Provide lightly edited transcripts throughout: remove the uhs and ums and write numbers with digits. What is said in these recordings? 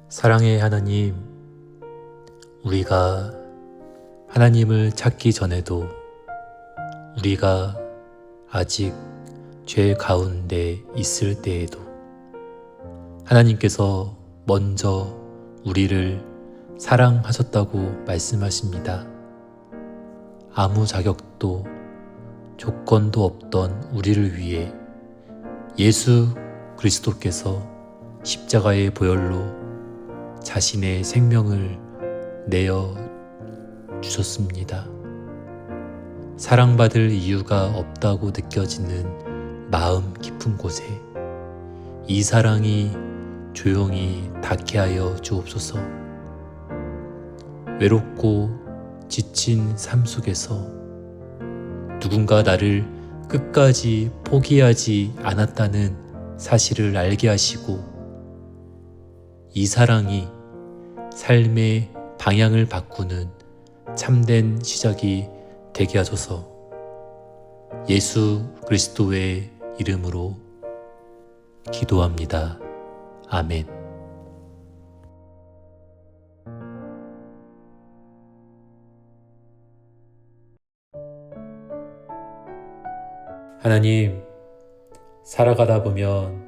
사랑의 하나님, 우리가 하나님을 찾기 전에도 우리가 아직 죄 가운데 있을 때에도 하나님께서 먼저 우리를 사랑하셨다고 말씀하십니다. 아무 자격도 조건도 없던 우리를 위해 예수 그리스도께서 십자가의 보혈로 자신의 생명을 내어 주셨습니다. 사랑받을 이유가 없다고 느껴지는 마음 깊은 곳에 이 사랑이 조용히 닿게 하여 주옵소서. 외롭고 지친 삶 속에서 누군가 나를 끝까지 포기하지 않았다는 사실을 알게 하시고 이 사랑이 삶의 방향을 바꾸는 참된 시작이 되게 하소서. 예수 그리스도의 이름으로 기도합니다. 아멘. 하나님, 살아가다 보면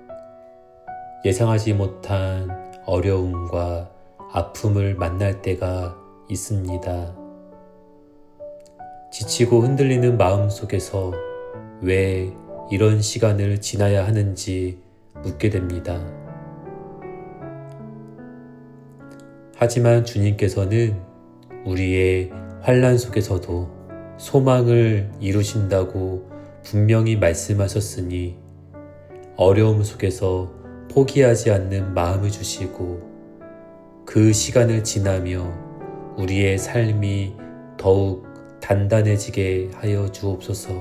예상하지 못한 어려움과 아픔을 만날 때가 있습니다. 지치고 흔들리는 마음 속에서 왜 이런 시간을 지나야 하는지 묻게 됩니다. 하지만 주님께서는 우리의 환난 속에서도 소망을 이루신다고 분명히 말씀하셨으니 어려움 속에서 포기하지 않는 마음을 주시고 그 시간을 지나며 우리의 삶이 더욱 단단해지게 하여 주옵소서.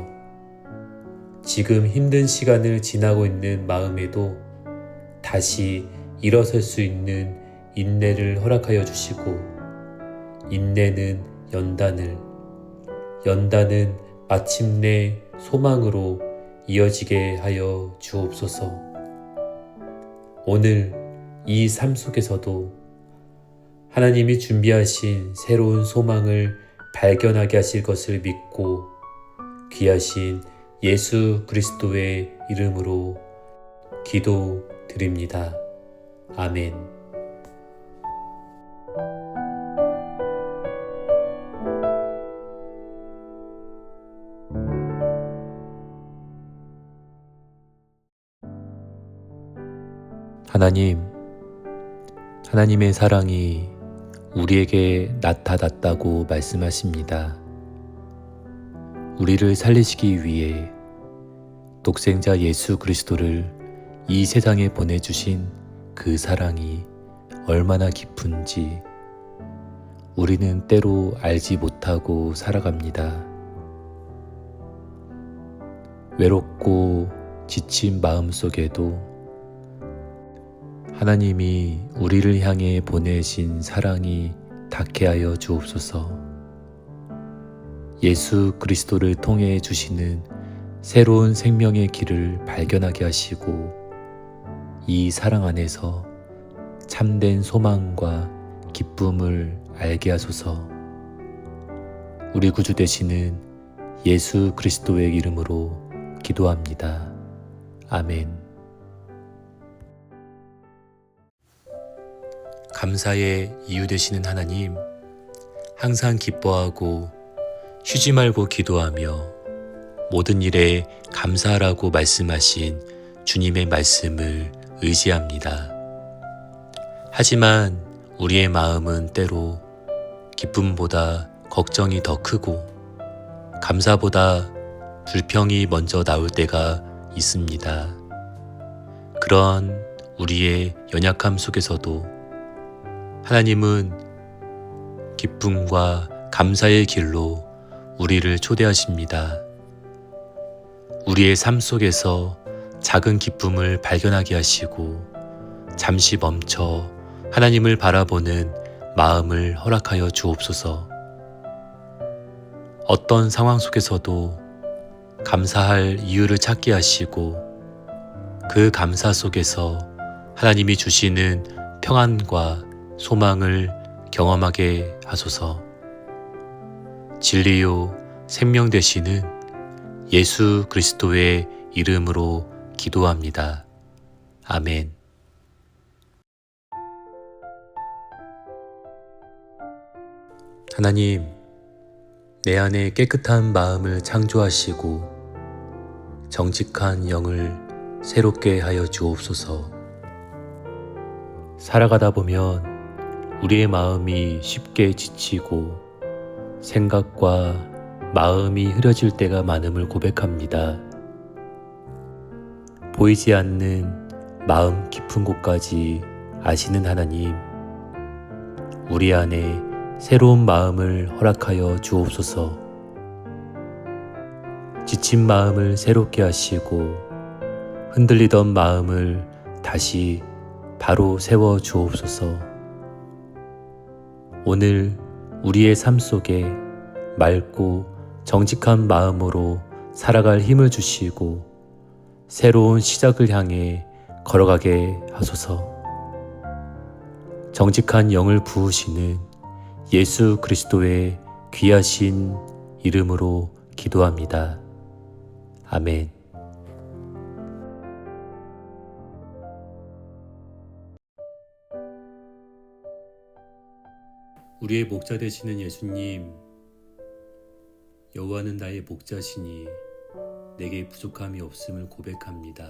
지금 힘든 시간을 지나고 있는 마음에도 다시 일어설 수 있는 인내를 허락하여 주시고 인내는 연단을, 연단은 마침내 소망으로 이어지게 하여 주옵소서. 오늘 이 삶 속에서도 하나님이 준비하신 새로운 소망을 발견하게 하실 것을 믿고 귀하신 예수 그리스도의 이름으로 기도드립니다. 아멘. 하나님, 하나님의 사랑이 우리에게 나타났다고 말씀하십니다. 우리를 살리시기 위해 독생자 예수 그리스도를 이 세상에 보내주신 그 사랑이 얼마나 깊은지 우리는 때로 알지 못하고 살아갑니다. 외롭고 지친 마음 속에도 하나님이 우리를 향해 보내신 사랑이 닿게 하여 주옵소서. 예수 그리스도를 통해 주시는 새로운 생명의 길을 발견하게 하시고 이 사랑 안에서 참된 소망과 기쁨을 알게 하소서. 우리 구주 되시는 예수 그리스도의 이름으로 기도합니다. 아멘. 감사의 이유 되시는 하나님, 항상 기뻐하고 쉬지 말고 기도하며 모든 일에 감사하라고 말씀하신 주님의 말씀을 의지합니다. 하지만 우리의 마음은 때로 기쁨보다 걱정이 더 크고 감사보다 불평이 먼저 나올 때가 있습니다. 그런 우리의 연약함 속에서도 하나님은 기쁨과 감사의 길로 우리를 초대하십니다. 우리의 삶 속에서 작은 기쁨을 발견하게 하시고 잠시 멈춰 하나님을 바라보는 마음을 허락하여 주옵소서. 어떤 상황 속에서도 감사할 이유를 찾게 하시고 그 감사 속에서 하나님이 주시는 평안과 소망을 경험하게 하소서. 진리요 생명 되시는 예수 그리스도의 이름으로 기도합니다. 아멘. 하나님, 내 안에 깨끗한 마음을 창조하시고 정직한 영을 새롭게 하여 주옵소서. 살아가다 보면 우리의 마음이 쉽게 지치고 생각과 마음이 흐려질 때가 많음을 고백합니다. 보이지 않는 마음 깊은 곳까지 아시는 하나님, 우리 안에 새로운 마음을 허락하여 주옵소서. 지친 마음을 새롭게 하시고 흔들리던 마음을 다시 바로 세워 주옵소서. 오늘 우리의 삶 속에 맑고 정직한 마음으로 살아갈 힘을 주시고 새로운 시작을 향해 걸어가게 하소서. 정직한 영을 부으시는 예수 그리스도의 귀하신 이름으로 기도합니다. 아멘. 우리의 목자 되시는 예수님, 여호와는 나의 목자시니 내게 부족함이 없음을 고백합니다.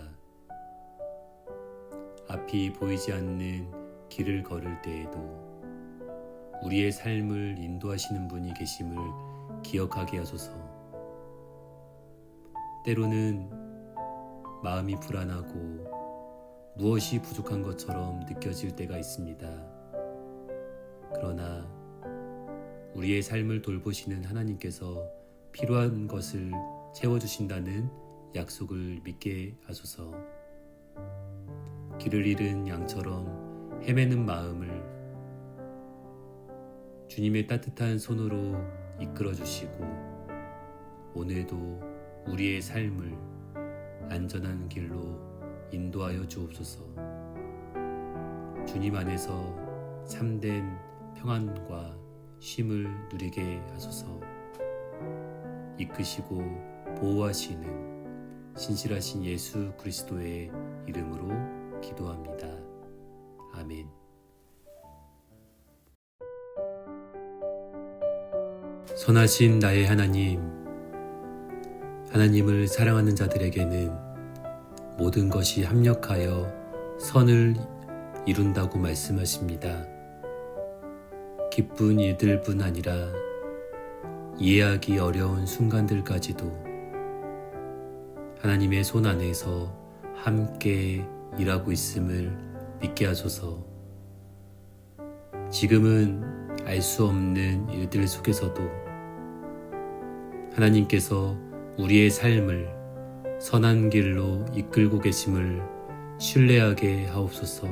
앞이 보이지 않는 길을 걸을 때에도 우리의 삶을 인도하시는 분이 계심을 기억하게 하소서. 때로는 마음이 불안하고 무엇이 부족한 것처럼 느껴질 때가 있습니다. 그러나 우리의 삶을 돌보시는 하나님께서 필요한 것을 채워주신다는 약속을 믿게 하소서. 길을 잃은 양처럼 헤매는 마음을 주님의 따뜻한 손으로 이끌어 주시고 오늘도 우리의 삶을 안전한 길로 인도하여 주옵소서. 주님 안에서 참된 평안과 쉼을 누리게 하소서. 이끄시고 보호하시는 신실하신 예수 그리스도의 이름으로 기도합니다. 아멘. 선하신 나의 하나님, 하나님을 사랑하는 자들에게는 모든 것이 합력하여 선을 이룬다고 말씀하십니다. 기쁜 일들뿐 아니라 이해하기 어려운 순간들까지도 하나님의 손 안에서 함께 일하고 있음을 믿게 하소서. 지금은 알 수 없는 일들 속에서도 하나님께서 우리의 삶을 선한 길로 이끌고 계심을 신뢰하게 하옵소서.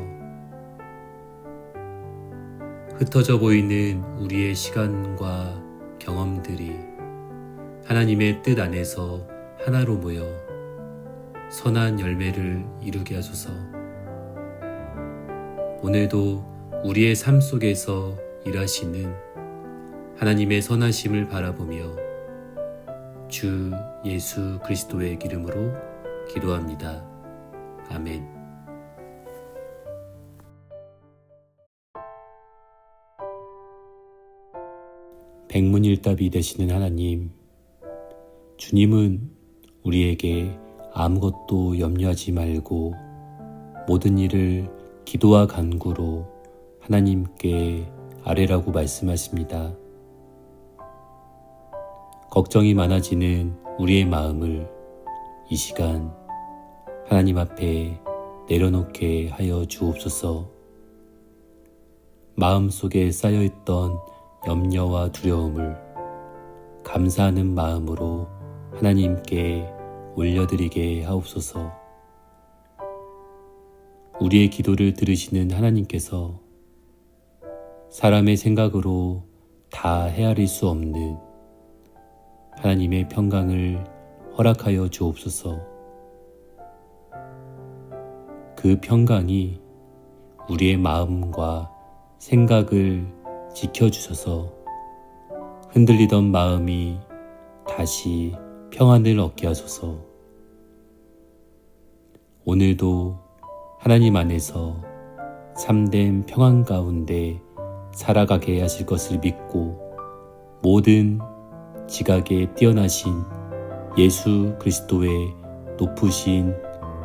흩어져 보이는 우리의 시간과 경험들이 하나님의 뜻 안에서 하나로 모여 선한 열매를 이루게 하소서. 오늘도 우리의 삶 속에서 일하시는 하나님의 선하심을 바라보며 주 예수 그리스도의 이름으로 기도합니다. 아멘. 백문일답이 되시는 하나님, 주님은 우리에게 아무것도 염려하지 말고 모든 일을 기도와 간구로 하나님께 아뢰라고 말씀하십니다. 걱정이 많아지는 우리의 마음을 이 시간 하나님 앞에 내려놓게 하여 주옵소서. 마음속에 쌓여있던 염려와 두려움을 감사하는 마음으로 하나님께 올려드리게 하옵소서. 우리의 기도를 들으시는 하나님께서 사람의 생각으로 다 헤아릴 수 없는 하나님의 평강을 허락하여 주옵소서. 그 평강이 우리의 마음과 생각을 지켜주셔서 흔들리던 마음이 다시 평안을 얻게 하소서. 오늘도 하나님 안에서 참된 평안 가운데 살아가게 하실 것을 믿고 모든 지각에 뛰어나신 예수 그리스도의 높으신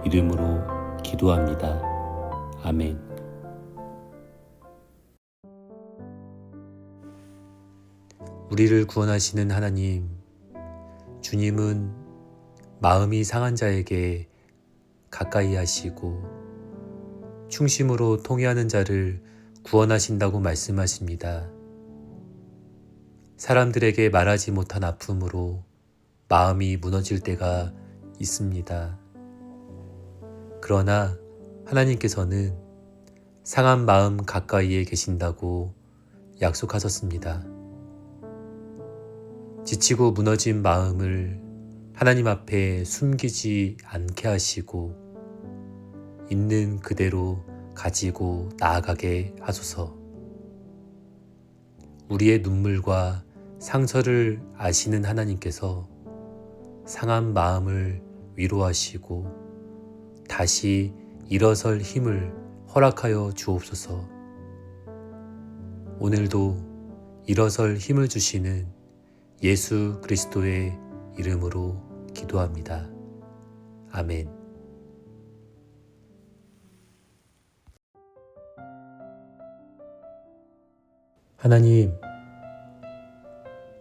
이름으로 기도합니다. 아멘. 우리를 구원하시는 하나님, 주님은 마음이 상한 자에게 가까이 하시고 충심으로 통회하는 자를 구원하신다고 말씀하십니다. 사람들에게 말하지 못한 아픔으로 마음이 무너질 때가 있습니다. 그러나 하나님께서는 상한 마음 가까이에 계신다고 약속하셨습니다. 지치고 무너진 마음을 하나님 앞에 숨기지 않게 하시고 있는 그대로 가지고 나아가게 하소서. 우리의 눈물과 상처를 아시는 하나님께서 상한 마음을 위로하시고 다시 일어설 힘을 허락하여 주옵소서. 오늘도 일어설 힘을 주시는 예수 그리스도의 이름으로 기도합니다. 아멘. 하나님,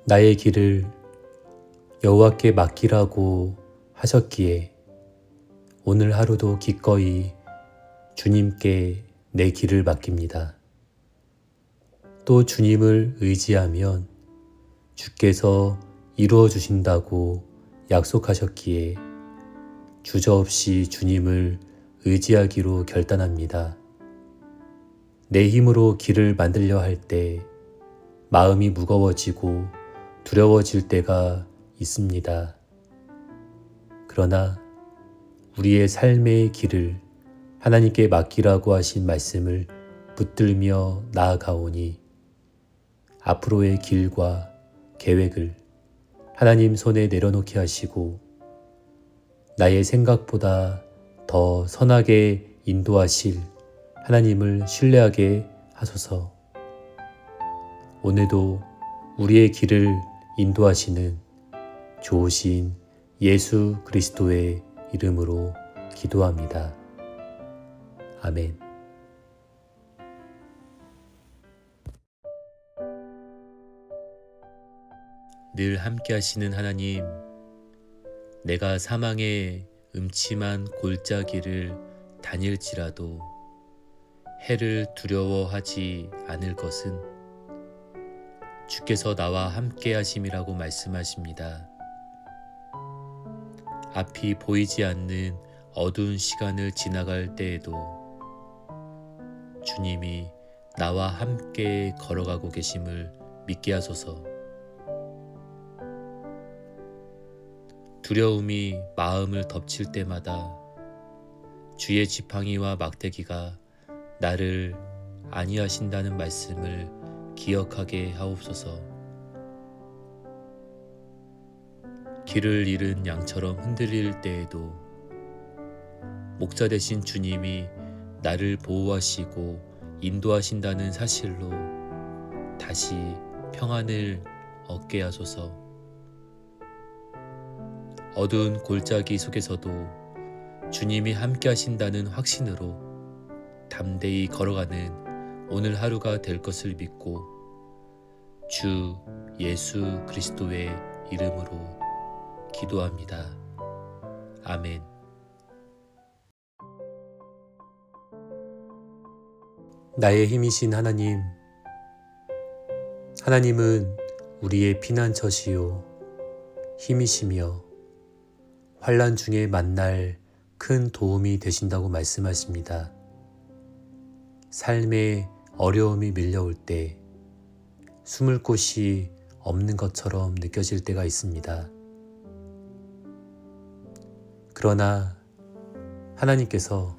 나의 길을 여호와께 맡기라고 하셨기에 오늘 하루도 기꺼이 주님께 내 길을 맡깁니다. 또 주님을 의지하면 주께서 이루어 주신다고 약속하셨기에 주저없이 주님을 의지하기로 결단합니다. 내 힘으로 길을 만들려 할 때 마음이 무거워지고 두려워질 때가 있습니다. 그러나 우리의 삶의 길을 하나님께 맡기라고 하신 말씀을 붙들며 나아가오니 앞으로의 길과 계획을 하나님 손에 내려놓게 하시고 나의 생각보다 더 선하게 인도하실 하나님을 신뢰하게 하소서. 오늘도 우리의 길을 인도하시는 좋으신 예수 그리스도의 이름으로 기도합니다. 아멘. 늘 함께 하시는 하나님, 내가 사망의 음침한 골짜기를 다닐지라도 해를 두려워하지 않을 것은 주께서 나와 함께 하심이라고 말씀하십니다. 앞이 보이지 않는 어두운 시간을 지나갈 때에도 주님이 나와 함께 걸어가고 계심을 믿게 하소서. 두려움이 마음을 덮칠 때마다 주의 지팡이와 막대기가 나를 안위하신다는 말씀을 기억하게 하옵소서. 길을 잃은 양처럼 흔들릴 때에도 목자 되신 주님이 나를 보호하시고 인도하신다는 사실로 다시 평안을 얻게 하소서. 어두운 골짜기 속에서도 주님이 함께 하신다는 확신으로 담대히 걸어가는 오늘 하루가 될 것을 믿고 주 예수 그리스도의 이름으로 기도합니다. 아멘. 나의 힘이신 하나님, 하나님은 우리의 피난처시요 힘이시며 환난 중에 만날 큰 도움이 되신다고 말씀하십니다. 삶에 어려움이 밀려올 때 숨을 곳이 없는 것처럼 느껴질 때가 있습니다. 그러나 하나님께서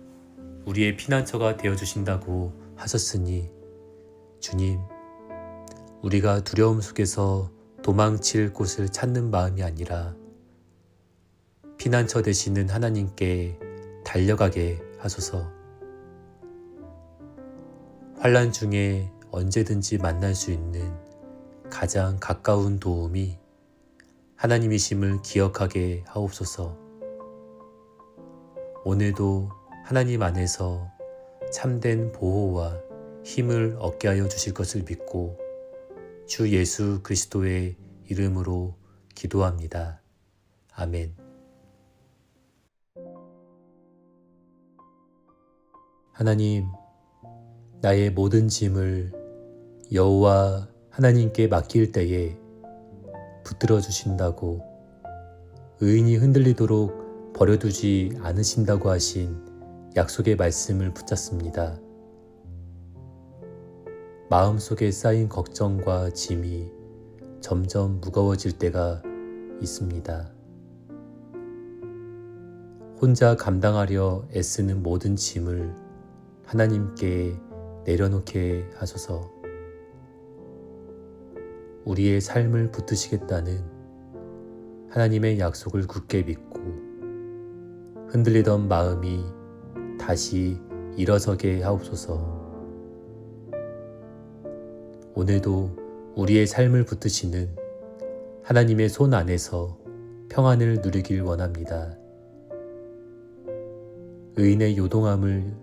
우리의 피난처가 되어주신다고 하셨으니 주님, 우리가 두려움 속에서 도망칠 곳을 찾는 마음이 아니라 피난처 되시는 하나님께 달려가게 하소서. 환난 중에 언제든지 만날 수 있는 가장 가까운 도움이 하나님이심을 기억하게 하옵소서. 오늘도 하나님 안에서 참된 보호와 힘을 얻게 하여 주실 것을 믿고 주 예수 그리스도의 이름으로 기도합니다. 아멘. 하나님, 나의 모든 짐을 여호와 하나님께 맡길 때에 붙들어 주신다고, 의인이 흔들리도록 버려두지 않으신다고 하신 약속의 말씀을 붙잡습니다. 마음속에 쌓인 걱정과 짐이 점점 무거워질 때가 있습니다. 혼자 감당하려 애쓰는 모든 짐을 하나님께 내려놓게 하소서. 우리의 삶을 붙드시겠다는 하나님의 약속을 굳게 믿고 흔들리던 마음이 다시 일어서게 하옵소서. 오늘도 우리의 삶을 붙드시는 하나님의 손 안에서 평안을 누리길 원합니다. 의인의 요동함을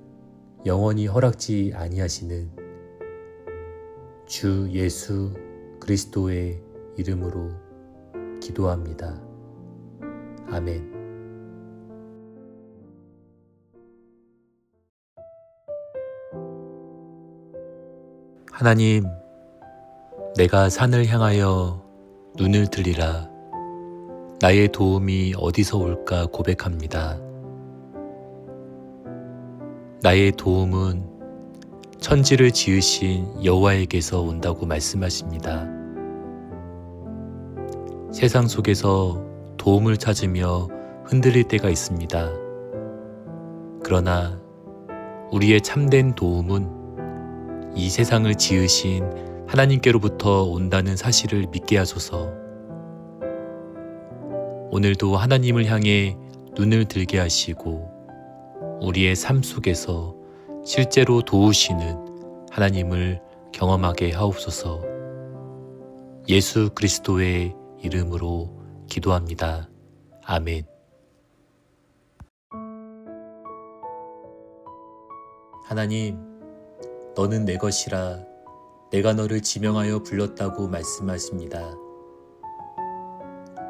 영원히 허락지 아니하시는 주 예수 그리스도의 이름으로 기도합니다. 아멘. 하나님, 내가 산을 향하여 눈을 들리라. 나의 도움이 어디서 올까 고백합니다. 나의 도움은 천지를 지으신 여호와에게서 온다고 말씀하십니다. 세상 속에서 도움을 찾으며 흔들릴 때가 있습니다. 그러나 우리의 참된 도움은 이 세상을 지으신 하나님께로부터 온다는 사실을 믿게 하소서. 오늘도 하나님을 향해 눈을 들게 하시고 우리의 삶 속에서 실제로 도우시는 하나님을 경험하게 하옵소서. 예수 그리스도의 이름으로 기도합니다. 아멘. 하나님, 너는 내 것이라 내가 너를 지명하여 불렀다고 말씀하십니다.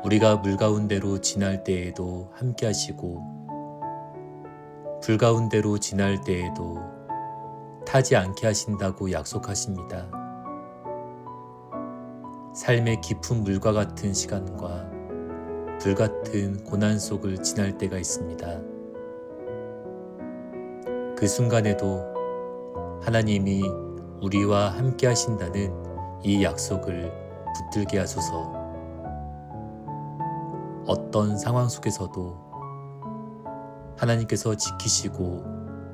우리가 물 가운데로 지날 때에도 함께 하시고 불 가운데로 지날 때에도 타지 않게 하신다고 약속하십니다. 삶의 깊은 물과 같은 시간과 불같은 고난 속을 지날 때가 있습니다. 그 순간에도 하나님이 우리와 함께 하신다는 이 약속을 붙들게 하소서. 어떤 상황 속에서도 하나님께서 지키시고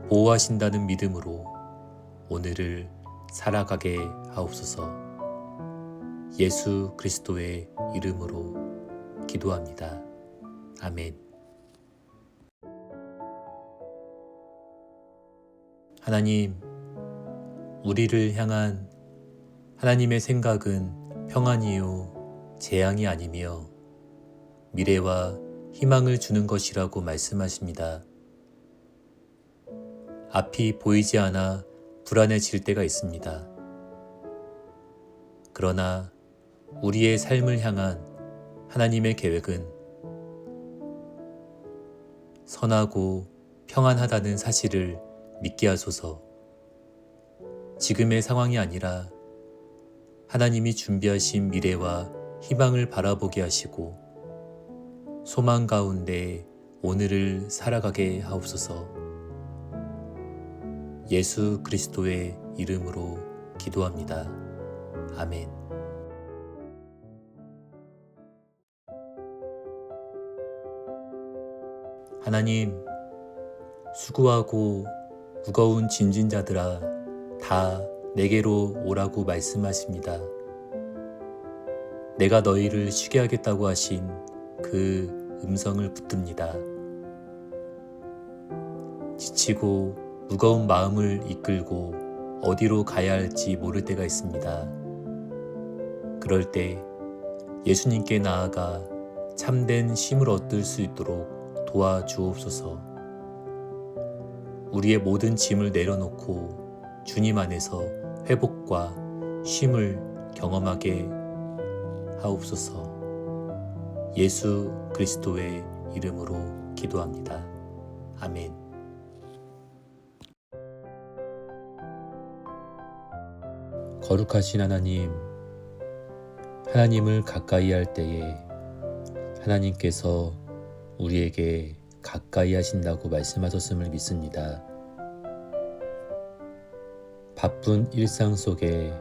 보호하신다는 믿음으로 오늘을 살아가게 하옵소서. 예수 그리스도의 이름으로 기도합니다. 아멘. 하나님, 우리를 향한 하나님의 생각은 평안이요 재앙이 아니며 미래와 희망을 주는 것이라고 말씀하십니다. 앞이 보이지 않아 불안해질 때가 있습니다. 그러나 우리의 삶을 향한 하나님의 계획은 선하고 평안하다는 사실을 믿게 하소서. 지금의 상황이 아니라 하나님이 준비하신 미래와 희망을 바라보게 하시고 소망 가운데 오늘을 살아가게 하옵소서. 예수 그리스도의 이름으로 기도합니다. 아멘. 하나님, 수고하고 무거운 짐진 자들아 다 내게로 오라고 말씀하십니다. 내가 너희를 쉬게 하겠다고 하신 그 음성을 붙듭니다. 지치고 무거운 마음을 이끌고 어디로 가야 할지 모를 때가 있습니다. 그럴 때 예수님께 나아가 참된 쉼을 얻을 수 있도록 도와주옵소서. 우리의 모든 짐을 내려놓고 주님 안에서 회복과 쉼을 경험하게 하옵소서. 예수 그리스도의 이름으로 기도합니다. 아멘. 거룩하신 하나님, 하나님을 가까이 할 때에 하나님께서 우리에게 가까이 하신다고 말씀하셨음을 믿습니다. 바쁜 일상 속에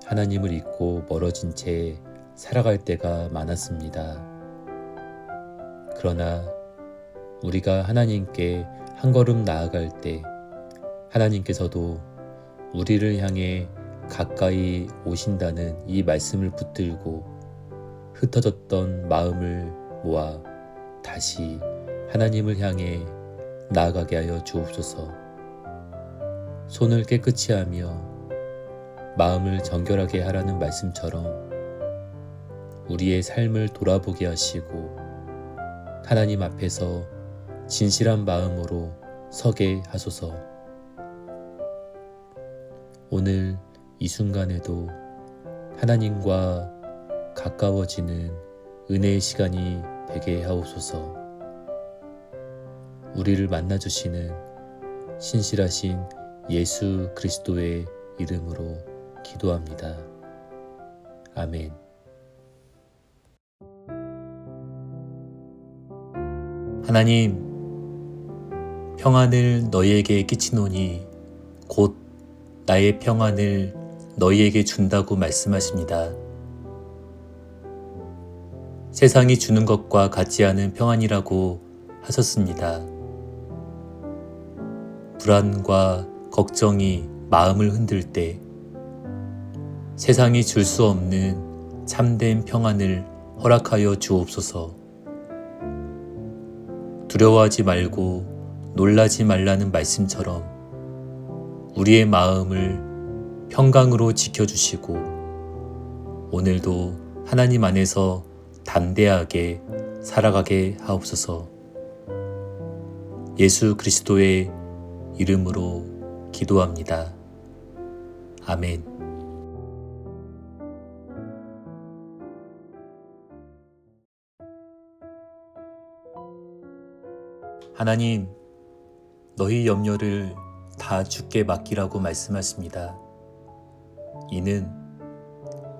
하나님을 잊고 멀어진 채 살아갈 때가 많았습니다. 그러나 우리가 하나님께 한 걸음 나아갈 때 하나님께서도 우리를 향해 가까이 오신다는 이 말씀을 붙들고 흩어졌던 마음을 모아 다시 하나님을 향해 나아가게 하여 주옵소서. 손을 깨끗이 하며 마음을 정결하게 하라는 말씀처럼 우리의 삶을 돌아보게 하시고 하나님 앞에서 진실한 마음으로 서게 하소서. 오늘 이 순간에도 하나님과 가까워지는 은혜의 시간이 되게 하옵소서. 우리를 만나주시는 신실하신 예수 그리스도의 이름으로 기도합니다. 아멘. 하나님, 평안을 너희에게 끼치노니 곧 나의 평안을 너희에게 준다고 말씀하십니다. 세상이 주는 것과 같지 않은 평안이라고 하셨습니다. 불안과 걱정이 마음을 흔들 때 세상이 줄 수 없는 참된 평안을 허락하여 주옵소서. 두려워하지 말고 놀라지 말라는 말씀처럼 우리의 마음을 평강으로 지켜주시고 오늘도 하나님 안에서 담대하게 살아가게 하옵소서. 예수 그리스도의 이름으로 기도합니다. 아멘. 하나님, 너희 염려를 다 주께 맡기라고 말씀하십니다. 이는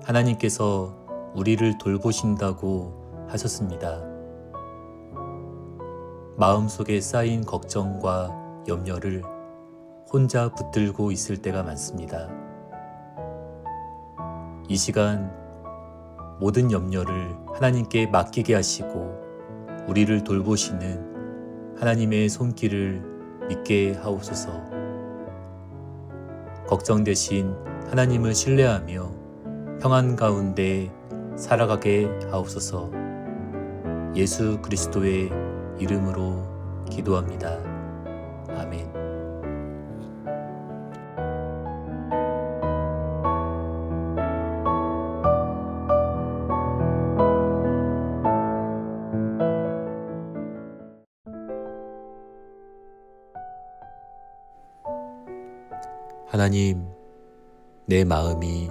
하나님께서 우리를 돌보신다고 하셨습니다. 마음속에 쌓인 걱정과 염려를 혼자 붙들고 있을 때가 많습니다. 이 시간 모든 염려를 하나님께 맡기게 하시고 우리를 돌보시는 하나님의 손길을 믿게 하옵소서. 걱정 하나님을 신뢰하며 평안 가운데 살아가게 하옵소서. 예수 그리스도의 이름으로 기도합니다. 아멘. 하나님, 내 마음이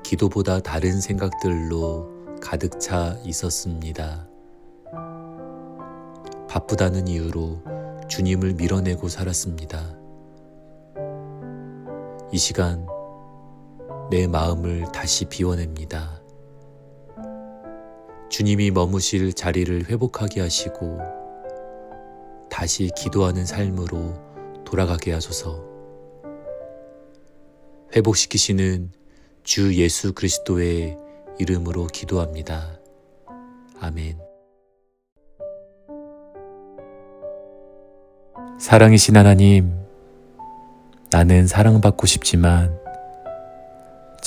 기도보다 다른 생각들로 가득 차 있었습니다. 바쁘다는 이유로 주님을 밀어내고 살았습니다. 이 시간 내 마음을 다시 비워냅니다. 주님이 머무실 자리를 회복하게 하시고 다시 기도하는 삶으로 돌아가게 하소서. 회복시키시는 주 예수 그리스도의 이름으로 기도합니다. 아멘. 사랑이신 하나님, 나는 사랑받고 싶지만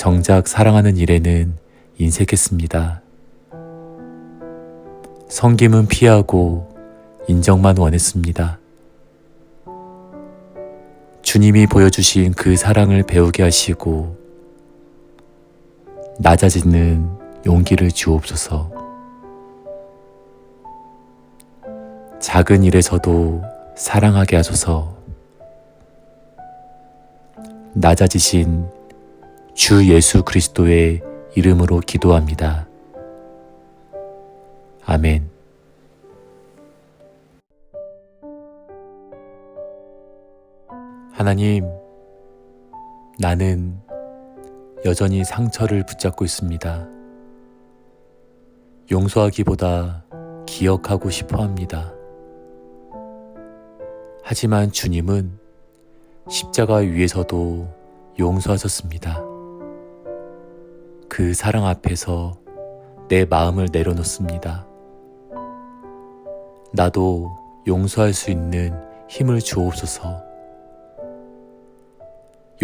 정작 사랑하는 일에는 인색했습니다. 섬김은 피하고 인정만 원했습니다. 주님이 보여주신 그 사랑을 배우게 하시고 낮아지는 용기를 주옵소서. 작은 일에서도 사랑하게 하소서. 낮아지신 주 예수 그리스도의 이름으로 기도합니다. 아멘. 하나님, 나는 여전히 상처를 붙잡고 있습니다. 용서하기보다 기억하고 싶어 합니다. 하지만 주님은 십자가 위에서도 용서하셨습니다. 그 사랑 앞에서 내 마음을 내려놓습니다. 나도 용서할 수 있는 힘을 주옵소서.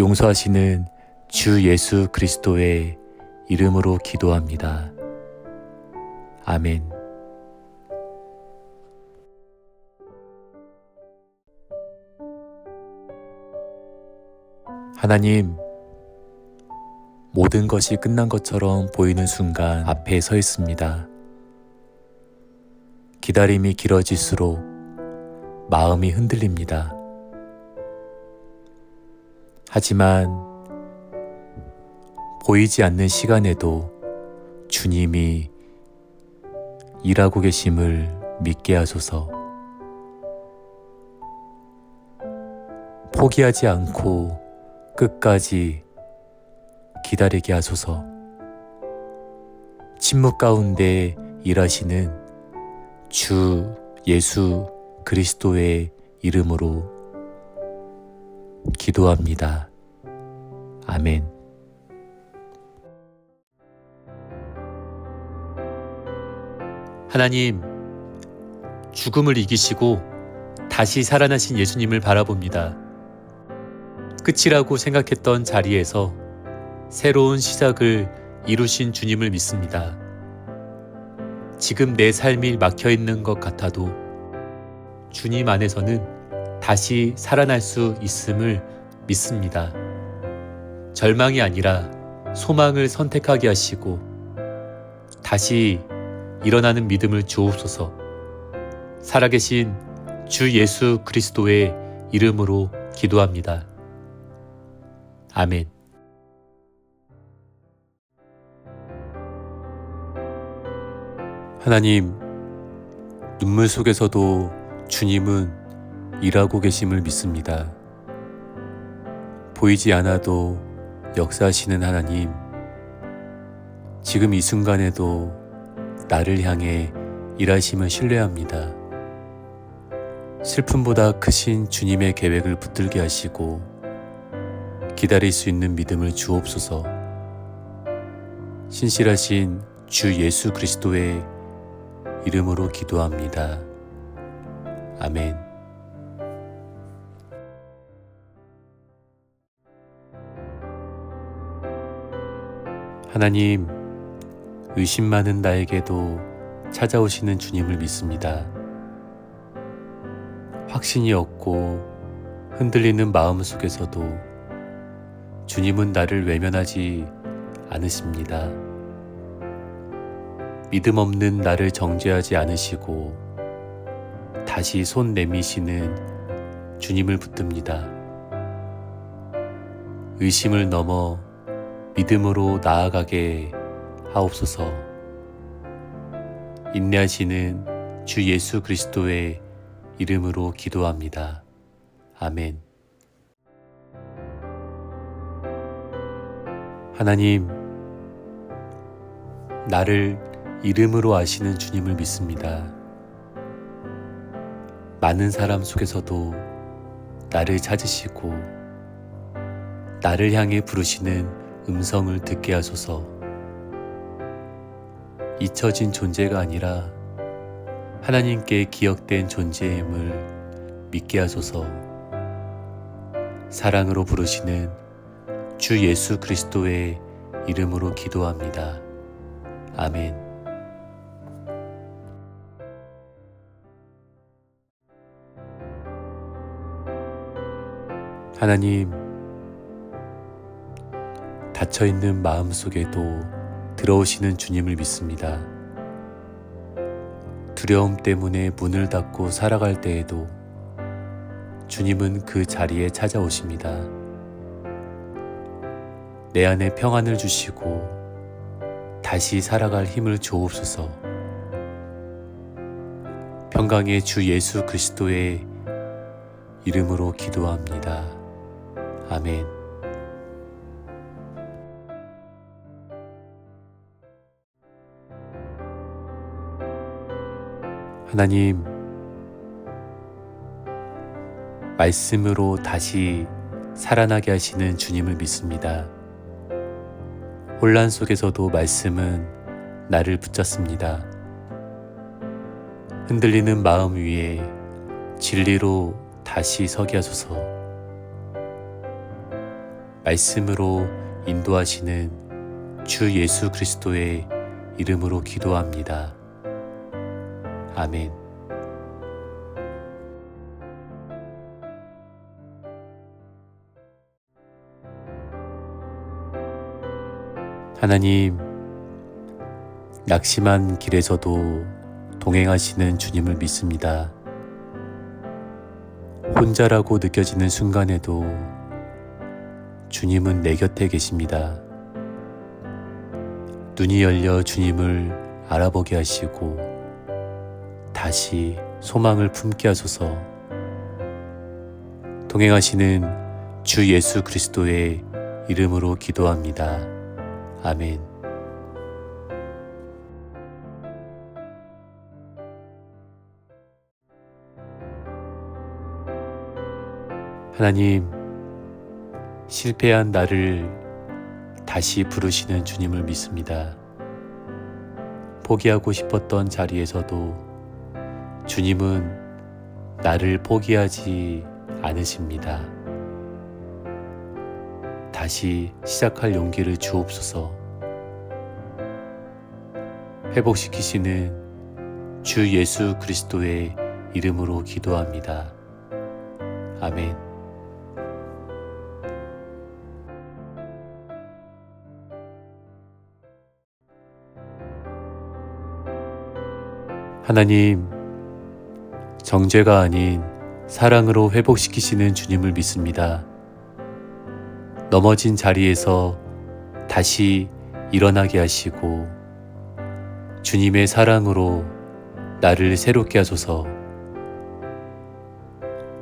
용서하시는 주 예수 그리스도의 이름으로 기도합니다. 아멘. 하나님, 모든 것이 끝난 것처럼 보이는 순간 앞에 서 있습니다. 기다림이 길어질수록 마음이 흔들립니다. 하지만 보이지 않는 시간에도 주님이 일하고 계심을 믿게 하소서. 포기하지 않고 끝까지 기다리게 하소서. 침묵 가운데 일하시는 주 예수 그리스도의 이름으로 기도합니다. 아멘. 하나님, 죽음을 이기시고 다시 살아나신 예수님을 바라봅니다. 끝이라고 생각했던 자리에서 새로운 시작을 이루신 주님을 믿습니다. 지금 내 삶이 막혀있는 것 같아도 주님 안에서는 다시 살아날 수 있음을 믿습니다. 절망이 아니라 소망을 선택하게 하시고 다시 일어나는 믿음을 주옵소서. 살아계신 주 예수 그리스도의 이름으로 기도합니다. 아멘. 하나님, 눈물 속에서도 주님은 일하고 계심을 믿습니다. 보이지 않아도 역사하시는 하나님, 지금 이 순간에도 나를 향해 일하심을 신뢰합니다. 슬픔보다 크신 주님의 계획을 붙들게 하시고 기다릴 수 있는 믿음을 주옵소서. 신실하신 주 예수 그리스도의 이름으로 기도합니다. 아멘. 하나님, 의심 많은 나에게도 찾아오시는 주님을 믿습니다. 확신이 없고 흔들리는 마음 속에서도 주님은 나를 외면하지 않으십니다. 믿음 없는 나를 정죄하지 않으시고 다시 손 내미시는 주님을 붙듭니다. 의심을 넘어 믿음으로 나아가게 하옵소서. 인내하시는 주 예수 그리스도의 이름으로 기도합니다. 아멘. 하나님, 나를 이름으로 아시는 주님을 믿습니다. 많은 사람 속에서도 나를 찾으시고 나를 향해 부르시는 음성을 듣게 하소서. 잊혀진 존재가 아니라 하나님께 기억된 존재임을 믿게 하소서. 사랑으로 부르시는 주 예수 그리스도의 이름으로 기도합니다. 아멘. 하나님, 닫혀있는 마음 속에도 들어오시는 주님을 믿습니다. 두려움 때문에 문을 닫고 살아갈 때에도 주님은 그 자리에 찾아오십니다. 내 안에 평안을 주시고 다시 살아갈 힘을 주옵소서. 평강의 주 예수 그리스도의 이름으로 기도합니다. 아멘. 하나님, 말씀으로 다시 살아나게 하시는 주님을 믿습니다. 혼란 속에서도 말씀은 나를 붙잡습니다. 흔들리는 마음 위에 진리로 다시 서게 하소서. 말씀으로 인도하시는 주 예수 그리스도의 이름으로 기도합니다. 아멘. 하나님, 낙심한 길에서도 동행하시는 주님을 믿습니다. 혼자라고 느껴지는 순간에도 주님은 내 곁에 계십니다. 눈이 열려 주님을 알아보게 하시고 다시 소망을 품게 하소서. 동행하시는 주 예수 그리스도의 이름으로 기도합니다. 아멘. 하나님, 실패한 나를 다시 부르시는 주님을 믿습니다. 포기하고 싶었던 자리에서도 주님은 나를 포기하지 않으십니다. 다시 시작할 용기를 주옵소서. 회복시키시는 주 예수 그리스도의 이름으로 기도합니다. 아멘. 하나님, 정죄가 아닌 사랑으로 회복시키시는 주님을 믿습니다. 넘어진 자리에서 다시 일어나게 하시고 주님의 사랑으로 나를 새롭게 하소서.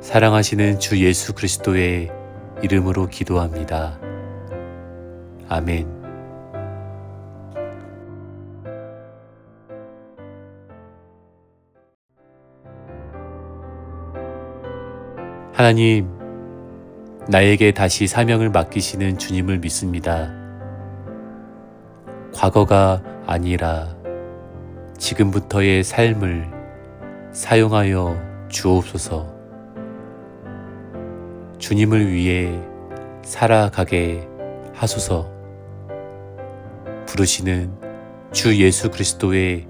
사랑하시는 주 예수 그리스도의 이름으로 기도합니다. 아멘. 하나님, 나에게 다시 사명을 맡기시는 주님을 믿습니다. 과거가 아니라 지금부터의 삶을 사용하여 주옵소서. 주님을 위해 살아가게 하소서. 부르시는 주 예수 그리스도의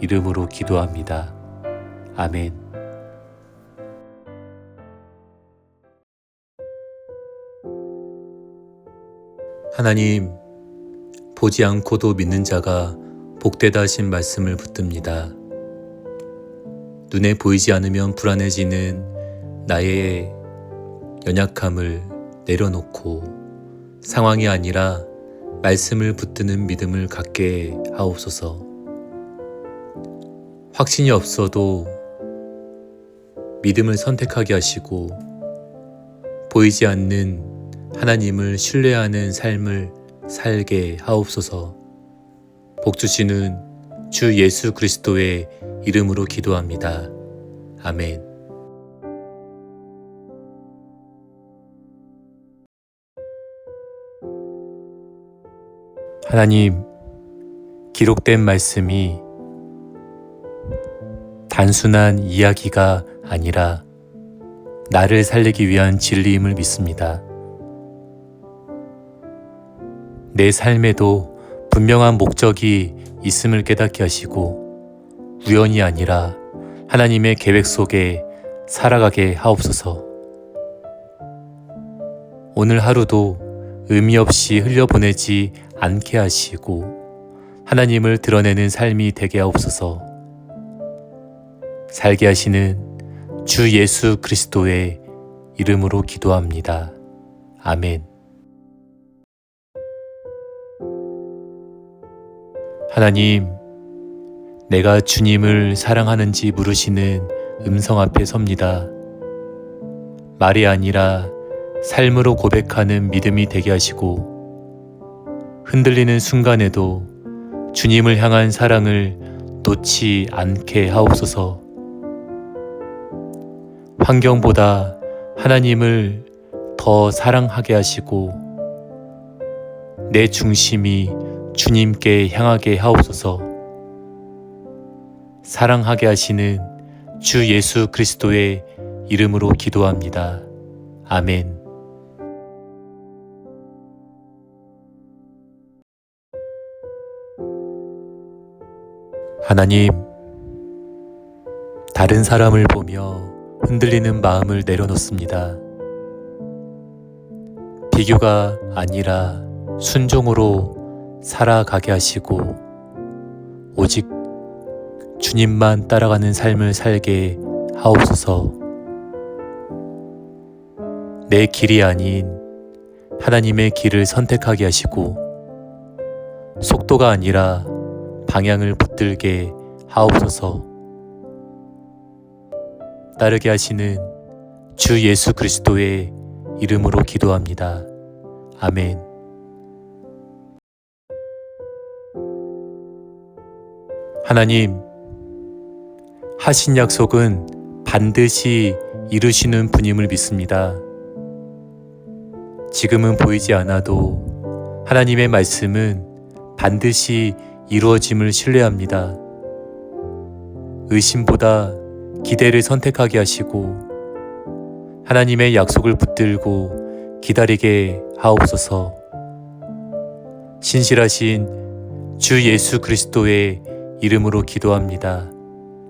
이름으로 기도합니다. 아멘. 하나님, 보지 않고도 믿는 자가 복되다 하신 말씀을 붙듭니다. 눈에 보이지 않으면 불안해지는 나의 연약함을 내려놓고 상황이 아니라 말씀을 붙드는 믿음을 갖게 하옵소서. 확신이 없어도 믿음을 선택하게 하시고 보이지 않는 하나님을 신뢰하는 삶을 살게 하옵소서. 복주시는 주 예수 그리스도의 이름으로 기도합니다. 아멘. 하나님, 기록된 말씀이 단순한 이야기가 아니라 나를 살리기 위한 진리임을 믿습니다. 내 삶에도 분명한 목적이 있음을 깨닫게 하시고 우연이 아니라 하나님의 계획 속에 살아가게 하옵소서. 오늘 하루도 의미 없이 흘려보내지 않게 하시고 하나님을 드러내는 삶이 되게 하옵소서. 살게 하시는 주 예수 그리스도의 이름으로 기도합니다. 아멘. 하나님, 내가 주님을 사랑하는지 물으시는 음성 앞에 섭니다. 말이 아니라 삶으로 고백하는 믿음이 되게 하시고 흔들리는 순간에도 주님을 향한 사랑을 놓지 않게 하옵소서. 환경보다 하나님을 더 사랑하게 하시고 내 중심이 주님께 향하게 하옵소서. 사랑하게 하시는 주 예수 그리스도의 이름으로 기도합니다. 아멘. 하나님, 다른 사람을 보며 흔들리는 마음을 내려놓습니다. 비교가 아니라 순종으로 살아가게 하시고 오직 주님만 따라가는 삶을 살게 하옵소서. 내 길이 아닌 하나님의 길을 선택하게 하시고 속도가 아니라 방향을 붙들게 하옵소서. 따르게 하시는 주 예수 그리스도의 이름으로 기도합니다. 아멘. 하나님, 하신 약속은 반드시 이루시는 분임을 믿습니다. 지금은 보이지 않아도 하나님의 말씀은 반드시 이루어짐을 신뢰합니다. 의심보다 기대를 선택하게 하시고 하나님의 약속을 붙들고 기다리게 하옵소서. 신실하신 주 예수 그리스도의 이름으로 기도합니다.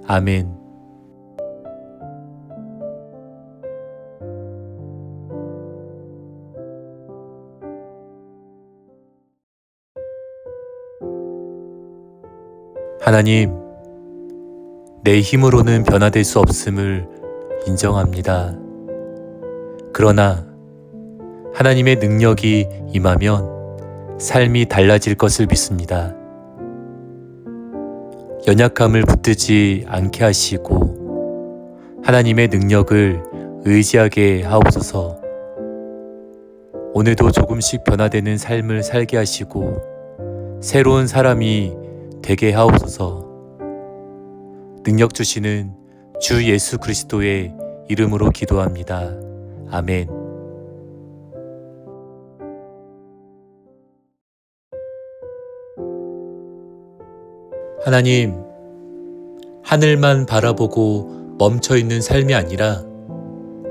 아멘. 하나님, 내 힘으로는 변화될 수 없음을 인정합니다. 그러나 하나님의 능력이 임하면 삶이 달라질 것을 믿습니다. 연약함을 붙들지 않게 하시고 하나님의 능력을 의지하게 하옵소서. 오늘도 조금씩 변화되는 삶을 살게 하시고 새로운 사람이 되게 하옵소서. 능력 주시는 주 예수 그리스도의 이름으로 기도합니다. 아멘. 하나님, 하늘만 바라보고 멈춰있는 삶이 아니라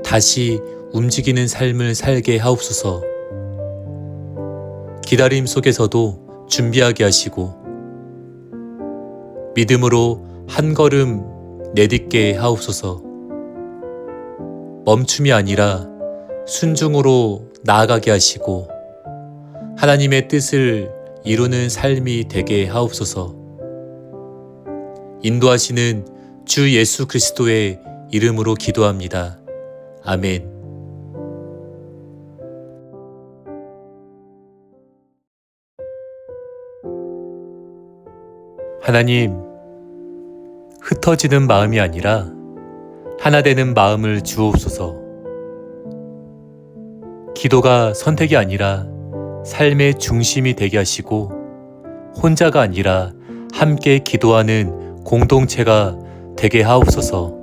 다시 움직이는 삶을 살게 하옵소서. 기다림 속에서도 준비하게 하시고 믿음으로 한 걸음 내딛게 하옵소서. 멈춤이 아니라 순종으로 나아가게 하시고 하나님의 뜻을 이루는 삶이 되게 하옵소서. 인도하시는 주 예수 그리스도의 이름으로 기도합니다. 아멘. 하나님, 흩어지는 마음이 아니라 하나 되는 마음을 주옵소서. 기도가 선택이 아니라 삶의 중심이 되게 하시고 혼자가 아니라 함께 기도하는 공동체가 되게 하옵소서.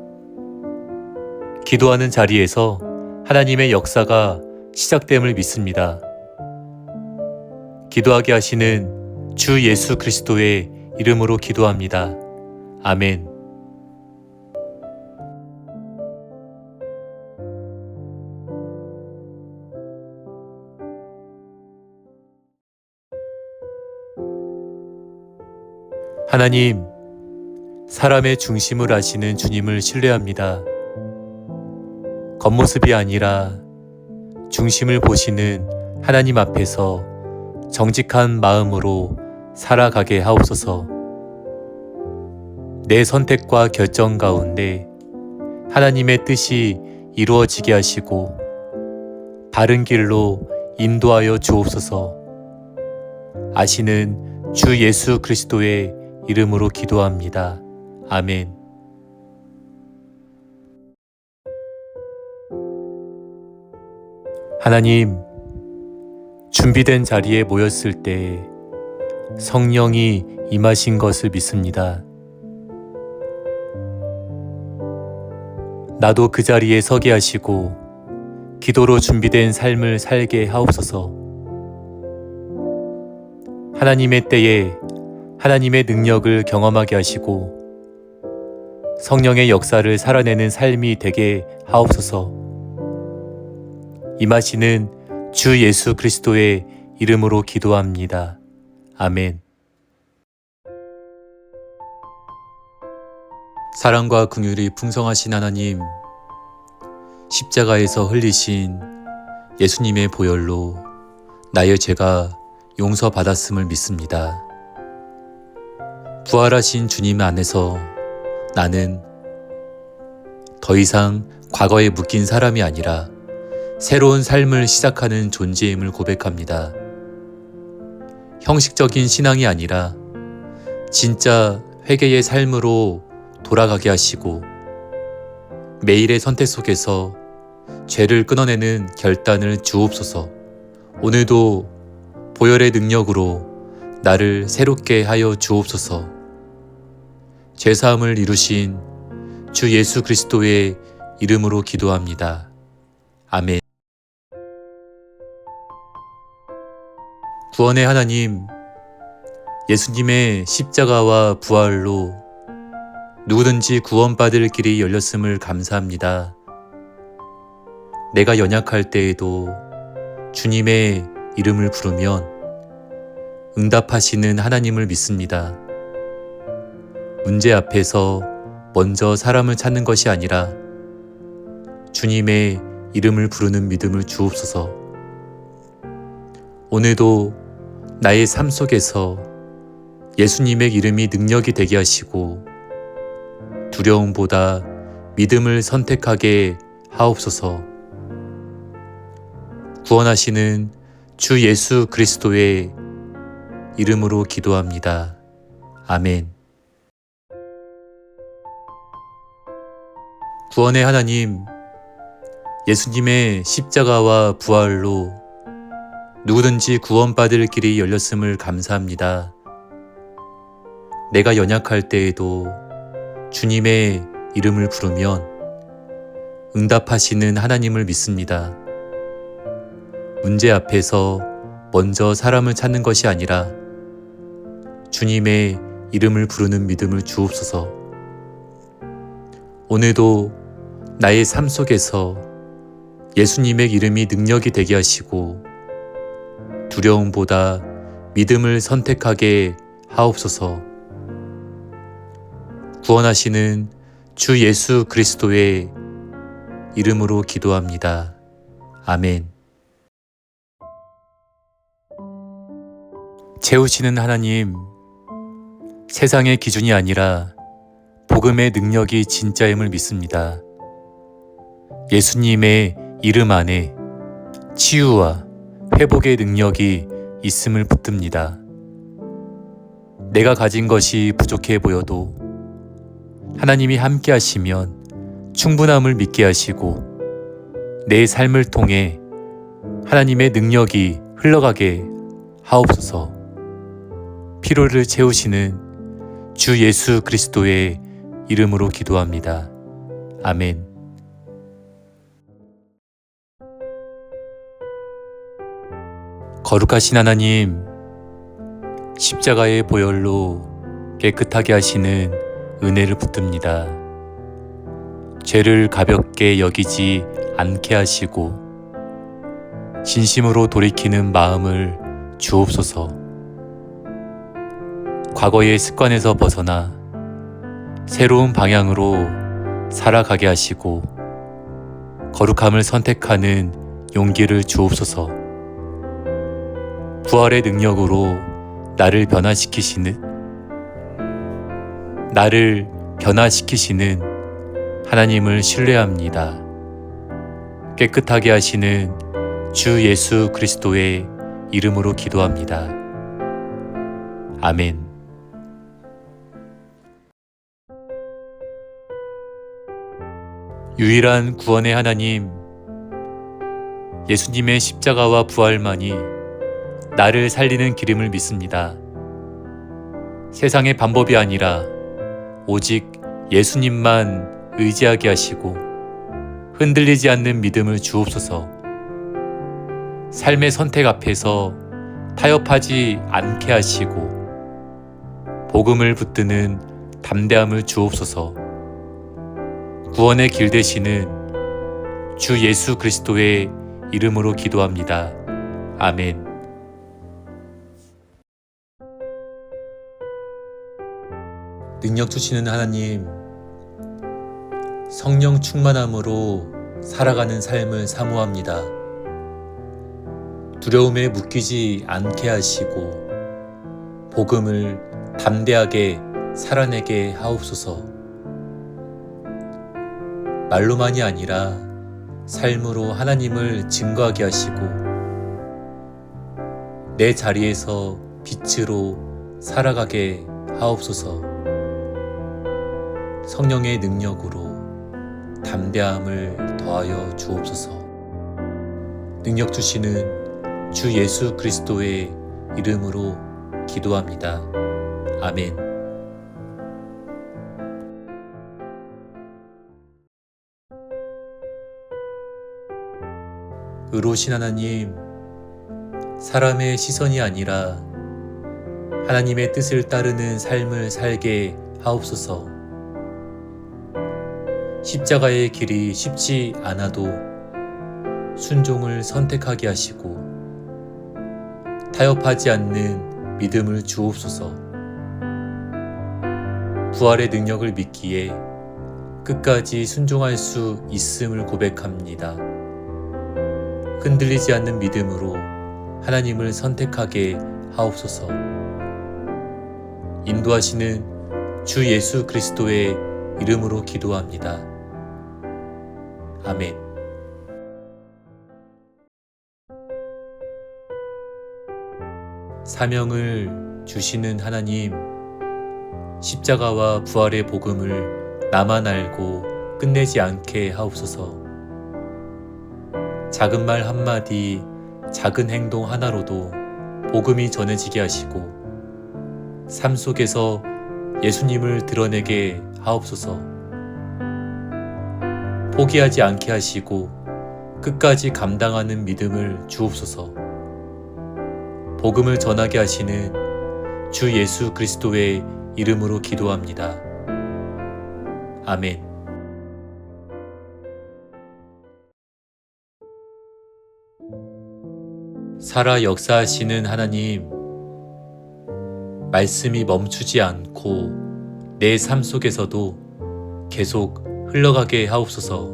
기도하는 자리에서 하나님의 역사가 시작됨을 믿습니다. 기도하게 하시는 주 예수 그리스도의 이름으로 기도합니다. 아멘. 하나님, 사람의 중심을 아시는 주님을 신뢰합니다. 겉모습이 아니라 중심을 보시는 하나님 앞에서 정직한 마음으로 살아가게 하옵소서. 내 선택과 결정 가운데 하나님의 뜻이 이루어지게 하시고 바른 길로 인도하여 주옵소서. 아시는 주 예수 그리스도의 이름으로 기도합니다. 아멘. 하나님, 준비된 자리에 모였을 때 성령이 임하신 것을 믿습니다. 나도 그 자리에 서게 하시고 기도로 준비된 삶을 살게 하옵소서. 하나님의 때에 하나님의 능력을 경험하게 하시고 성령의 역사를 살아내는 삶이 되게 하옵소서. 임하시는 주 예수 그리스도의 이름으로 기도합니다. 아멘. 사랑과 긍휼이 풍성하신 하나님, 십자가에서 흘리신 예수님의 보혈로 나의 죄가 용서받았음을 믿습니다. 부활하신 주님 안에서 나는 더 이상 과거에 묶인 사람이 아니라 새로운 삶을 시작하는 존재임을 고백합니다. 형식적인 신앙이 아니라 진짜 회개의 삶으로 돌아가게 하시고 매일의 선택 속에서 죄를 끊어내는 결단을 주옵소서. 오늘도 보혈의 능력으로 나를 새롭게 하여 주옵소서. 죄사함을 이루신 주 예수 그리스도의 이름으로 기도합니다. 아멘. 구원의 하나님, 예수님의 십자가와 부활로 누구든지 구원받을 길이 열렸음을 감사합니다. 내가 연약할 때에도 주님의 이름을 부르면 응답하시는 하나님을 믿습니다. 문제 앞에서 먼저 사람을 찾는 것이 아니라 주님의 이름을 부르는 믿음을 주옵소서. 오늘도 나의 삶 속에서 예수님의 이름이 능력이 되게 하시고 두려움보다 믿음을 선택하게 하옵소서. 구원하시는 주 예수 그리스도의 이름으로 기도합니다. 아멘. 구원의 하나님, 예수님의 십자가와 부활로 누구든지 구원받을 길이 열렸음을 감사합니다. 내가 연약할 때에도 주님의 이름을 부르면 응답하시는 하나님을 믿습니다. 문제 앞에서 먼저 사람을 찾는 것이 아니라 주님의 이름을 부르는 믿음을 주옵소서. 오늘도 나의 삶 속에서 예수님의 이름이 능력이 되게 하시고 두려움보다 믿음을 선택하게 하옵소서. 구원하시는 주 예수 그리스도의 이름으로 기도합니다. 아멘. 채우시는 하나님, 세상의 기준이 아니라 복음의 능력이 진짜임을 믿습니다. 예수님의 이름 안에 치유와 회복의 능력이 있음을 붙듭니다. 내가 가진 것이 부족해 보여도 하나님이 함께 하시면 충분함을 믿게 하시고 내 삶을 통해 하나님의 능력이 흘러가게 하옵소서. 피로를 채우시는 주 예수 그리스도의 이름으로 기도합니다. 아멘. 거룩하신 하나님, 십자가의 보혈로 깨끗하게 하시는 은혜를 붙듭니다. 죄를 가볍게 여기지 않게 하시고 진심으로 돌이키는 마음을 주옵소서. 과거의 습관에서 벗어나 새로운 방향으로 살아가게 하시고 거룩함을 선택하는 용기를 주옵소서. 부활의 능력으로 나를 변화시키시는 하나님을 신뢰합니다. 깨끗하게 하시는 주 예수 그리스도의 이름으로 기도합니다. 아멘. 유일한 구원의 하나님, 예수님의 십자가와 부활만이 나를 살리는 기름을 믿습니다. 세상의 방법이 아니라 오직 예수님만 의지하게 하시고 흔들리지 않는 믿음을 주옵소서. 삶의 선택 앞에서 타협하지 않게 하시고 복음을 붙드는 담대함을 주옵소서. 구원의 길 되시는 주 예수 그리스도의 이름으로 기도합니다. 아멘. 능력 주시는 하나님, 성령 충만함으로 살아가는 삶을 사모합니다. 두려움에 묶이지 않게 하시고 복음을 담대하게 살아내게 하옵소서. 말로만이 아니라 삶으로 하나님을 증거하게 하시고 내 자리에서 빛으로 살아가게 하옵소서. 성령의 능력으로 담대함을 더하여 주옵소서. 능력 주시는 주 예수 그리스도의 이름으로 기도합니다. 아멘. 의로우신 하나님, 사람의 시선이 아니라 하나님의 뜻을 따르는 삶을 살게 하옵소서. 십자가의 길이 쉽지 않아도 순종을 선택하게 하시고 타협하지 않는 믿음을 주옵소서. 부활의 능력을 믿기에 끝까지 순종할 수 있음을 고백합니다. 흔들리지 않는 믿음으로 하나님을 선택하게 하옵소서. 인도하시는 주 예수 그리스도의 이름으로 기도합니다. 아멘. 사명을 주시는 하나님, 십자가와 부활의 복음을 나만 알고 끝내지 않게 하옵소서. 작은 말 한마디, 작은 행동 하나로도 복음이 전해지게 하시고 삶 속에서 예수님을 드러내게 하옵소서. 포기하지 않게 하시고 끝까지 감당하는 믿음을 주옵소서. 복음을 전하게 하시는 주 예수 그리스도의 이름으로 기도합니다. 아멘. 살아 역사하시는 하나님, 말씀이 멈추지 않고 내 삶 속에서도 계속 흘러가게 하옵소서.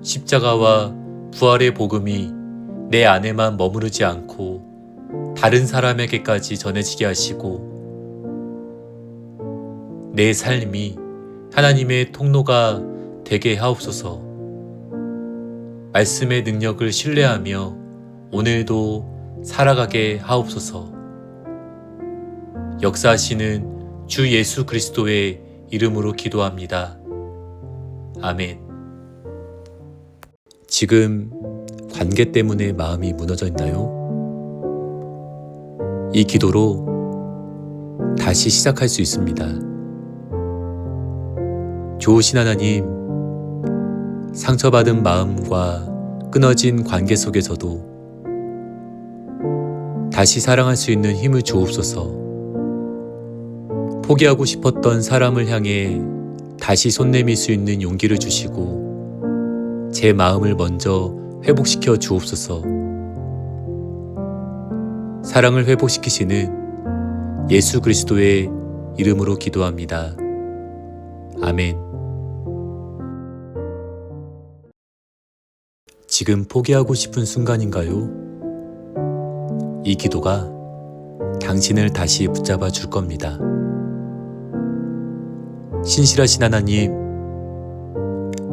십자가와 부활의 복음이 내 안에만 머무르지 않고 다른 사람에게까지 전해지게 하시고 내 삶이 하나님의 통로가 되게 하옵소서. 말씀의 능력을 신뢰하며 오늘도 살아가게 하옵소서. 역사하시는 주 예수 그리스도의 이름으로 기도합니다. 아멘. 지금 관계 때문에 마음이 무너져 있나요? 이 기도로 다시 시작할 수 있습니다. 좋으신 하나님, 상처받은 마음과 끊어진 관계 속에서도 다시 사랑할 수 있는 힘을 주옵소서. 포기하고 싶었던 사람을 향해 다시 손 내밀 수 있는 용기를 주시고 제 마음을 먼저 회복시켜 주옵소서. 사랑을 회복시키시는 예수 그리스도의 이름으로 기도합니다. 아멘. 지금 포기하고 싶은 순간인가요? 이 기도가 당신을 다시 붙잡아 줄 겁니다. 신실하신 하나님,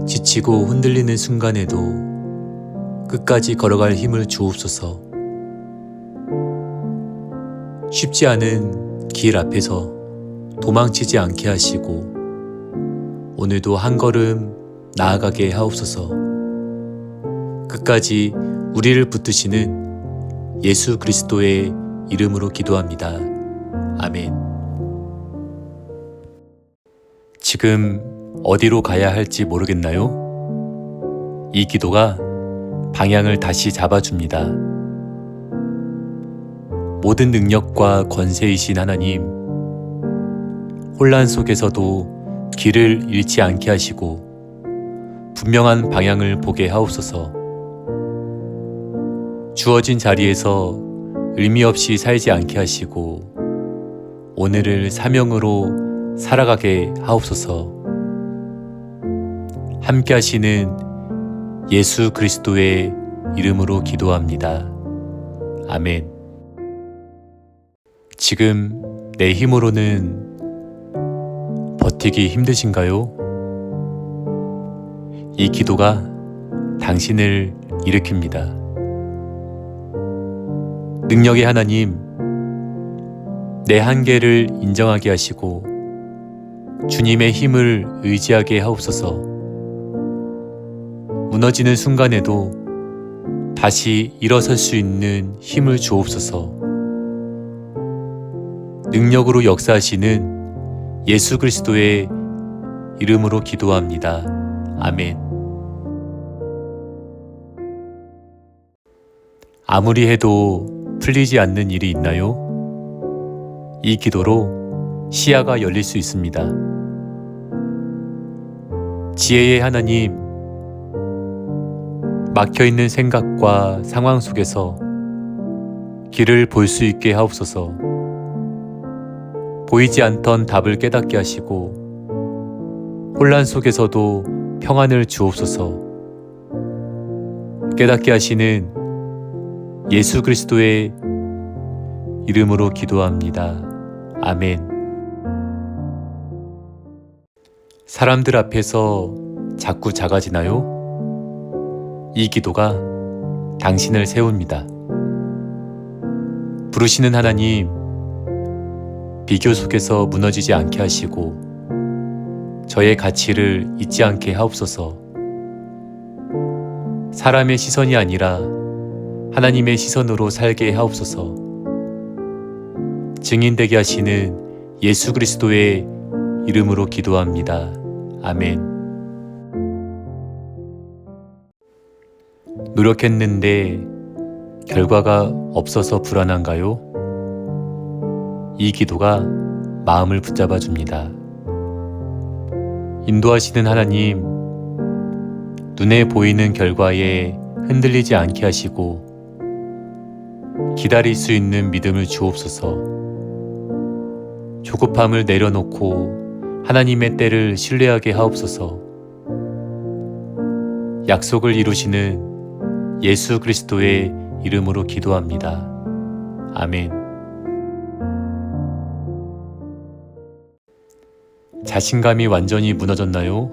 지치고 흔들리는 순간에도 끝까지 걸어갈 힘을 주옵소서. 쉽지 않은 길 앞에서 도망치지 않게 하시고 오늘도 한 걸음 나아가게 하옵소서. 끝까지 우리를 붙드시는 예수 그리스도의 이름으로 기도합니다. 아멘. 지금 어디로 가야 할지 모르겠나요? 이 기도가 방향을 다시 잡아줍니다. 모든 능력과 권세이신 하나님, 혼란 속에서도 길을 잃지 않게 하시고 분명한 방향을 보게 하옵소서. 주어진 자리에서 의미 없이 살지 않게 하시고 오늘을 사명으로 살아가게 하옵소서. 함께 하시는 예수 그리스도의 이름으로 기도합니다. 아멘. 지금 내 힘으로는 버티기 힘드신가요? 이 기도가 당신을 일으킵니다. 능력의 하나님, 내 한계를 인정하게 하시고 주님의 힘을 의지하게 하옵소서. 무너지는 순간에도 다시 일어설 수 있는 힘을 주옵소서. 능력으로 역사하시는 예수 그리스도의 이름으로 기도합니다. 아멘. 아무리 해도 풀리지 않는 일이 있나요? 이 기도로 시야가 열릴 수 있습니다. 지혜의 하나님, 막혀있는 생각과 상황 속에서 길을 볼 수 있게 하옵소서. 보이지 않던 답을 깨닫게 하시고 혼란 속에서도 평안을 주옵소서. 깨닫게 하시는 예수 그리스도의 이름으로 기도합니다. 아멘. 사람들 앞에서 자꾸 작아지나요? 이 기도가 당신을 세웁니다. 부르시는 하나님, 비교 속에서 무너지지 않게 하시고 저의 가치를 잊지 않게 하옵소서. 사람의 시선이 아니라 하나님의 시선으로 살게 하옵소서. 증인되게 하시는 예수 그리스도의 이름으로 기도합니다. 아멘. 노력했는데 결과가 없어서 불안한가요? 이 기도가 마음을 붙잡아 줍니다. 인도하시는 하나님, 눈에 보이는 결과에 흔들리지 않게 하시고 기다릴 수 있는 믿음을 주옵소서. 조급함을 내려놓고 하나님의 때를 신뢰하게 하옵소서. 약속을 이루시는 예수 그리스도의 이름으로 기도합니다. 아멘. 자신감이 완전히 무너졌나요?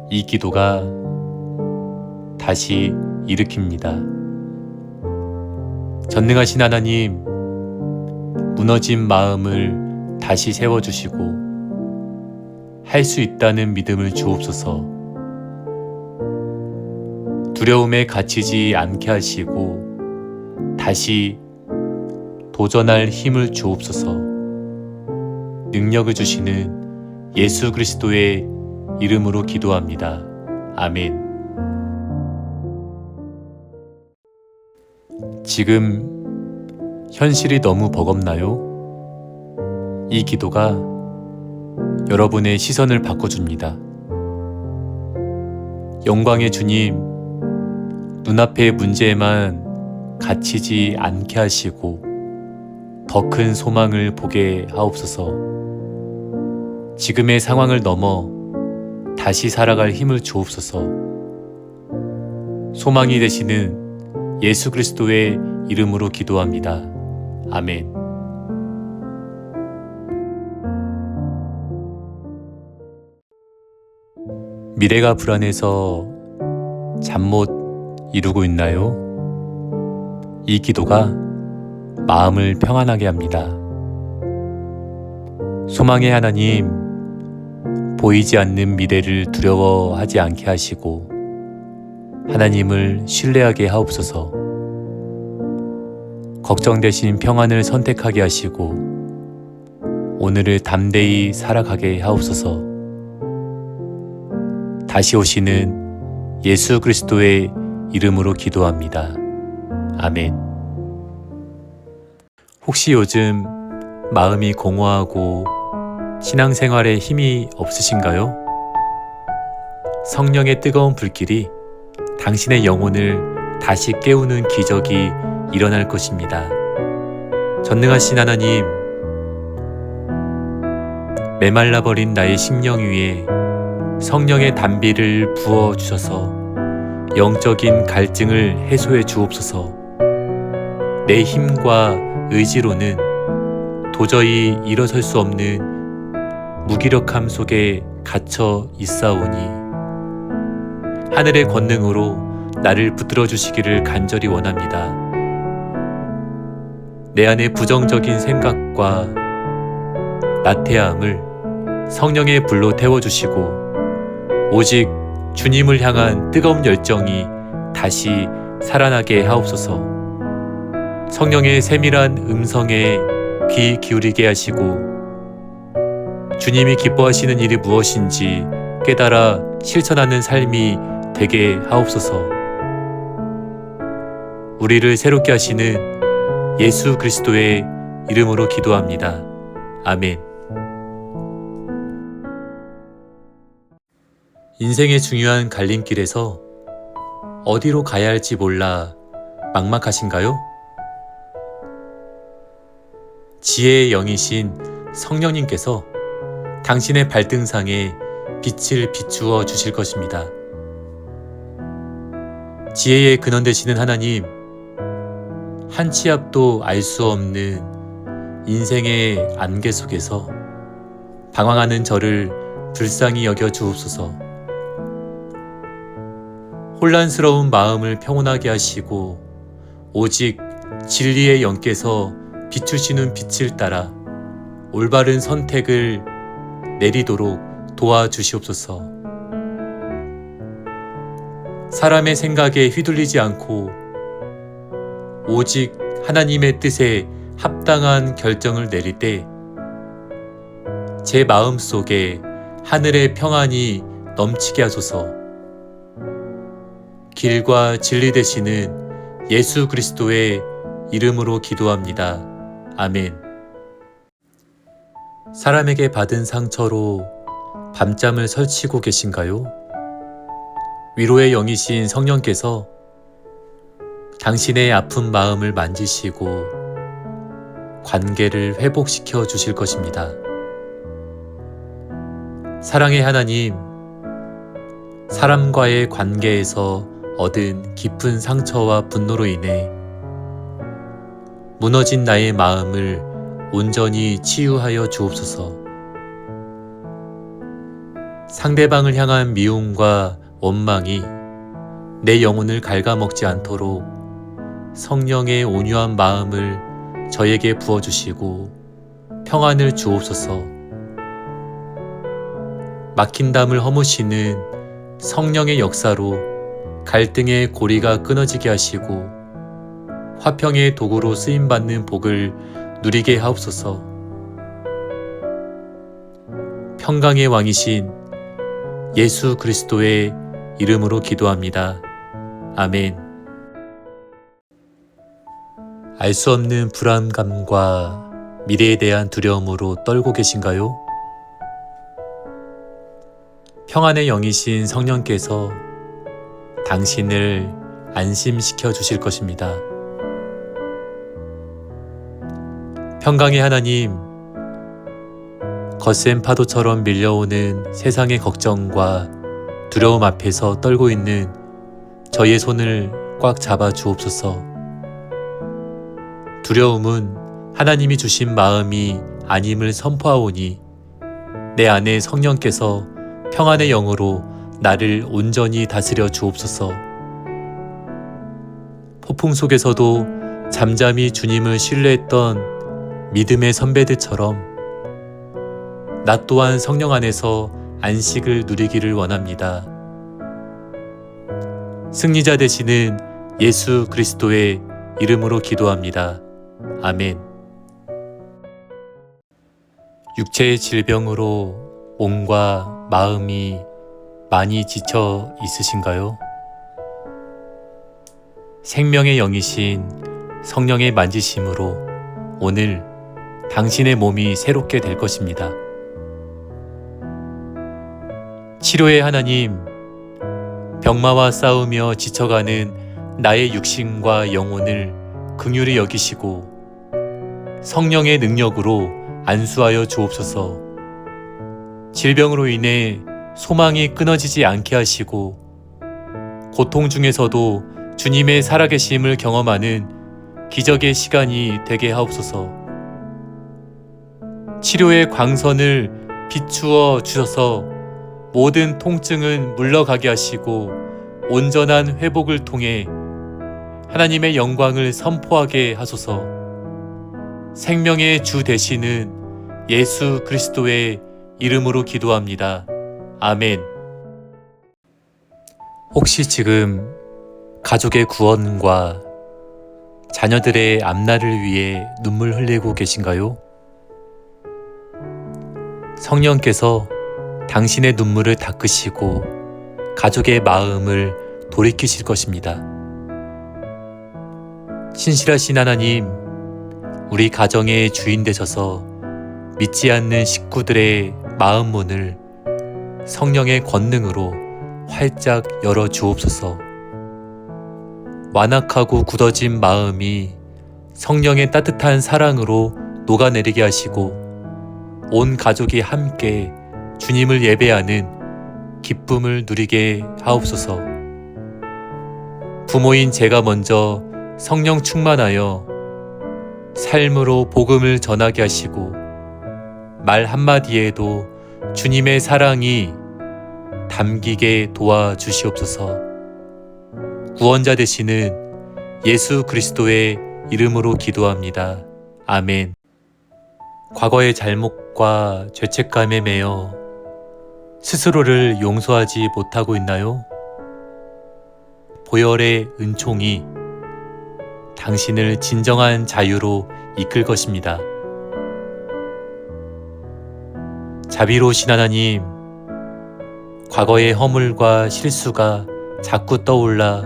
이 기도가 다시 일으킵니다. 전능하신 하나님, 무너진 마음을 다시 세워주시고 할 수 있다는 믿음을 주옵소서. 두려움에 갇히지 않게 하시고 다시 도전할 힘을 주옵소서. 능력을 주시는 예수 그리스도의 이름으로 기도합니다. 아멘. 지금 현실이 너무 버겁나요? 이 기도가 여러분의 시선을 바꿔줍니다. 영광의 주님, 눈앞의 문제에만 갇히지 않게 하시고 더 큰 소망을 보게 하옵소서. 지금의 상황을 넘어 다시 살아갈 힘을 주옵소서. 소망이 되시는 예수 그리스도의 이름으로 기도합니다. 아멘. 미래가 불안해서 잠 못 이루고 있나요? 이 기도가 마음을 평안하게 합니다. 소망의 하나님, 보이지 않는 미래를 두려워하지 않게 하시고 하나님을 신뢰하게 하옵소서. 걱정되신 평안을 선택하게 하시고 오늘을 담대히 살아가게 하옵소서. 다시 오시는 예수 그리스도의 이름으로 기도합니다. 아멘. 혹시 요즘 마음이 공허하고 신앙생활에 힘이 없으신가요? 성령의 뜨거운 불길이 당신의 영혼을 다시 깨우는 기적이 일어날 것입니다. 전능하신 하나님, 메말라버린 나의 심령 위에 성령의 단비를 부어주셔서 영적인 갈증을 해소해 주옵소서. 내 힘과 의지로는 도저히 일어설 수 없는 무기력함 속에 갇혀 있사오니 하늘의 권능으로 나를 붙들어 주시기를 간절히 원합니다. 내 안의 부정적인 생각과 나태함을 성령의 불로 태워주시고 오직 주님을 향한 뜨거운 열정이 다시 살아나게 하옵소서. 성령의 세밀한 음성에 귀 기울이게 하시고 주님이 기뻐하시는 일이 무엇인지 깨달아 실천하는 삶이 되게 하옵소서. 우리를 새롭게 하시는 예수 그리스도의 이름으로 기도합니다. 아멘. 인생의 중요한 갈림길에서 어디로 가야 할지 몰라 막막하신가요? 지혜의 영이신 성령님께서 당신의 발등상에 빛을 비추어 주실 것입니다. 지혜의 근원 되시는 하나님, 한 치 앞도 알 수 없는 인생의 안개 속에서 방황하는 저를 불쌍히 여겨 주옵소서. 혼란스러운 마음을 평온하게 하시고 오직 진리의 영께서 비추시는 빛을 따라 올바른 선택을 내리도록 도와주시옵소서. 사람의 생각에 휘둘리지 않고 오직 하나님의 뜻에 합당한 결정을 내릴 때 제 마음 속에 하늘의 평안이 넘치게 하소서. 길과 진리 되시는 예수 그리스도의 이름으로 기도합니다. 아멘. 사람에게 받은 상처로 밤잠을 설치고 계신가요? 위로의 영이신 성령께서 당신의 아픈 마음을 만지시고 관계를 회복시켜 주실 것입니다. 사랑의 하나님, 사람과의 관계에서 얻은 깊은 상처와 분노로 인해 무너진 나의 마음을 온전히 치유하여 주옵소서. 상대방을 향한 미움과 원망이 내 영혼을 갉아먹지 않도록 성령의 온유한 마음을 저에게 부어주시고 평안을 주옵소서. 막힌 담을 허무시는 성령의 역사로 갈등의 고리가 끊어지게 하시고 화평의 도구로 쓰임받는 복을 누리게 하옵소서. 평강의 왕이신 예수 그리스도의 이름으로 기도합니다. 아멘. 알 수 없는 불안감과 미래에 대한 두려움으로 떨고 계신가요? 평안의 영이신 성령께서 당신을 안심시켜 주실 것입니다. 평강의 하나님, 거센 파도처럼 밀려오는 세상의 걱정과 두려움 앞에서 떨고 있는 저의 손을 꽉 잡아 주옵소서. 두려움은 하나님이 주신 마음이 아님을 선포하오니 내 안에 성령께서 평안의 영으로 나를 온전히 다스려 주옵소서. 폭풍 속에서도 잠잠히 주님을 신뢰했던 믿음의 선배들처럼 나 또한 성령 안에서 안식을 누리기를 원합니다. 승리자 되시는 예수 그리스도의 이름으로 기도합니다. 아멘. 육체의 질병으로 몸과 마음이 많이 지쳐 있으신가요? 생명의 영이신 성령의 만지심으로 오늘 당신의 몸이 새롭게 될 것입니다. 치료의 하나님, 병마와 싸우며 지쳐가는 나의 육신과 영혼을 긍휼히 여기시고 성령의 능력으로 안수하여 주옵소서. 질병으로 인해 소망이 끊어지지 않게 하시고 고통 중에서도 주님의 살아계심을 경험하는 기적의 시간이 되게 하옵소서. 치료의 광선을 비추어 주셔서 모든 통증은 물러가게 하시고 온전한 회복을 통해 하나님의 영광을 선포하게 하소서. 생명의 주 되시는 예수 그리스도의 이름으로 기도합니다. 아멘. 혹시 지금 가족의 구원과 자녀들의 앞날을 위해 눈물 흘리고 계신가요? 성령께서 당신의 눈물을 닦으시고 가족의 마음을 돌이키실 것입니다. 신실하신 하나님, 우리 가정의 주인 되셔서 믿지 않는 식구들의 마음 문을 성령의 권능으로 활짝 열어 주옵소서. 완악하고 굳어진 마음이 성령의 따뜻한 사랑으로 녹아내리게 하시고 온 가족이 함께 주님을 예배하는 기쁨을 누리게 하옵소서. 부모인 제가 먼저 성령 충만하여 삶으로 복음을 전하게 하시고 말 한마디에도 주님의 사랑이 담기게 도와주시옵소서. 구원자 되시는 예수 그리스도의 이름으로 기도합니다. 아멘. 과거의 잘못과 죄책감에 매여 스스로를 용서하지 못하고 있나요? 보혈의 은총이 당신을 진정한 자유로 이끌 것입니다. 자비로우신 하나님, 과거의 허물과 실수가 자꾸 떠올라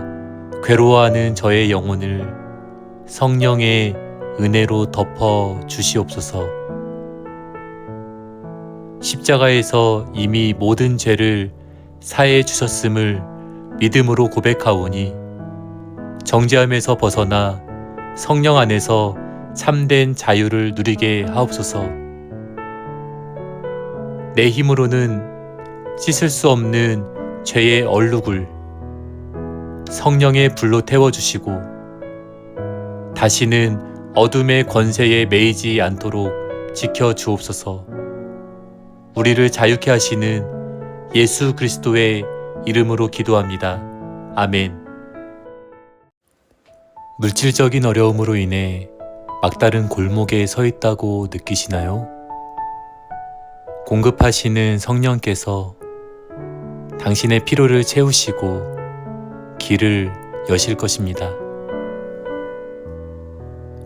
괴로워하는 저의 영혼을 성령의 은혜로 덮어 주시옵소서. 십자가에서 이미 모든 죄를 사해 주셨음을 믿음으로 고백하오니 정죄함에서 벗어나 성령 안에서 참된 자유를 누리게 하옵소서. 내 힘으로는 씻을 수 없는 죄의 얼룩을 성령의 불로 태워주시고 다시는 어둠의 권세에 매이지 않도록 지켜주옵소서. 우리를 자유케 하시는 예수 그리스도의 이름으로 기도합니다. 아멘. 물질적인 어려움으로 인해 막다른 골목에 서 있다고 느끼시나요? 공급하시는 성령께서 당신의 피로를 채우시고 길을 여실 것입니다.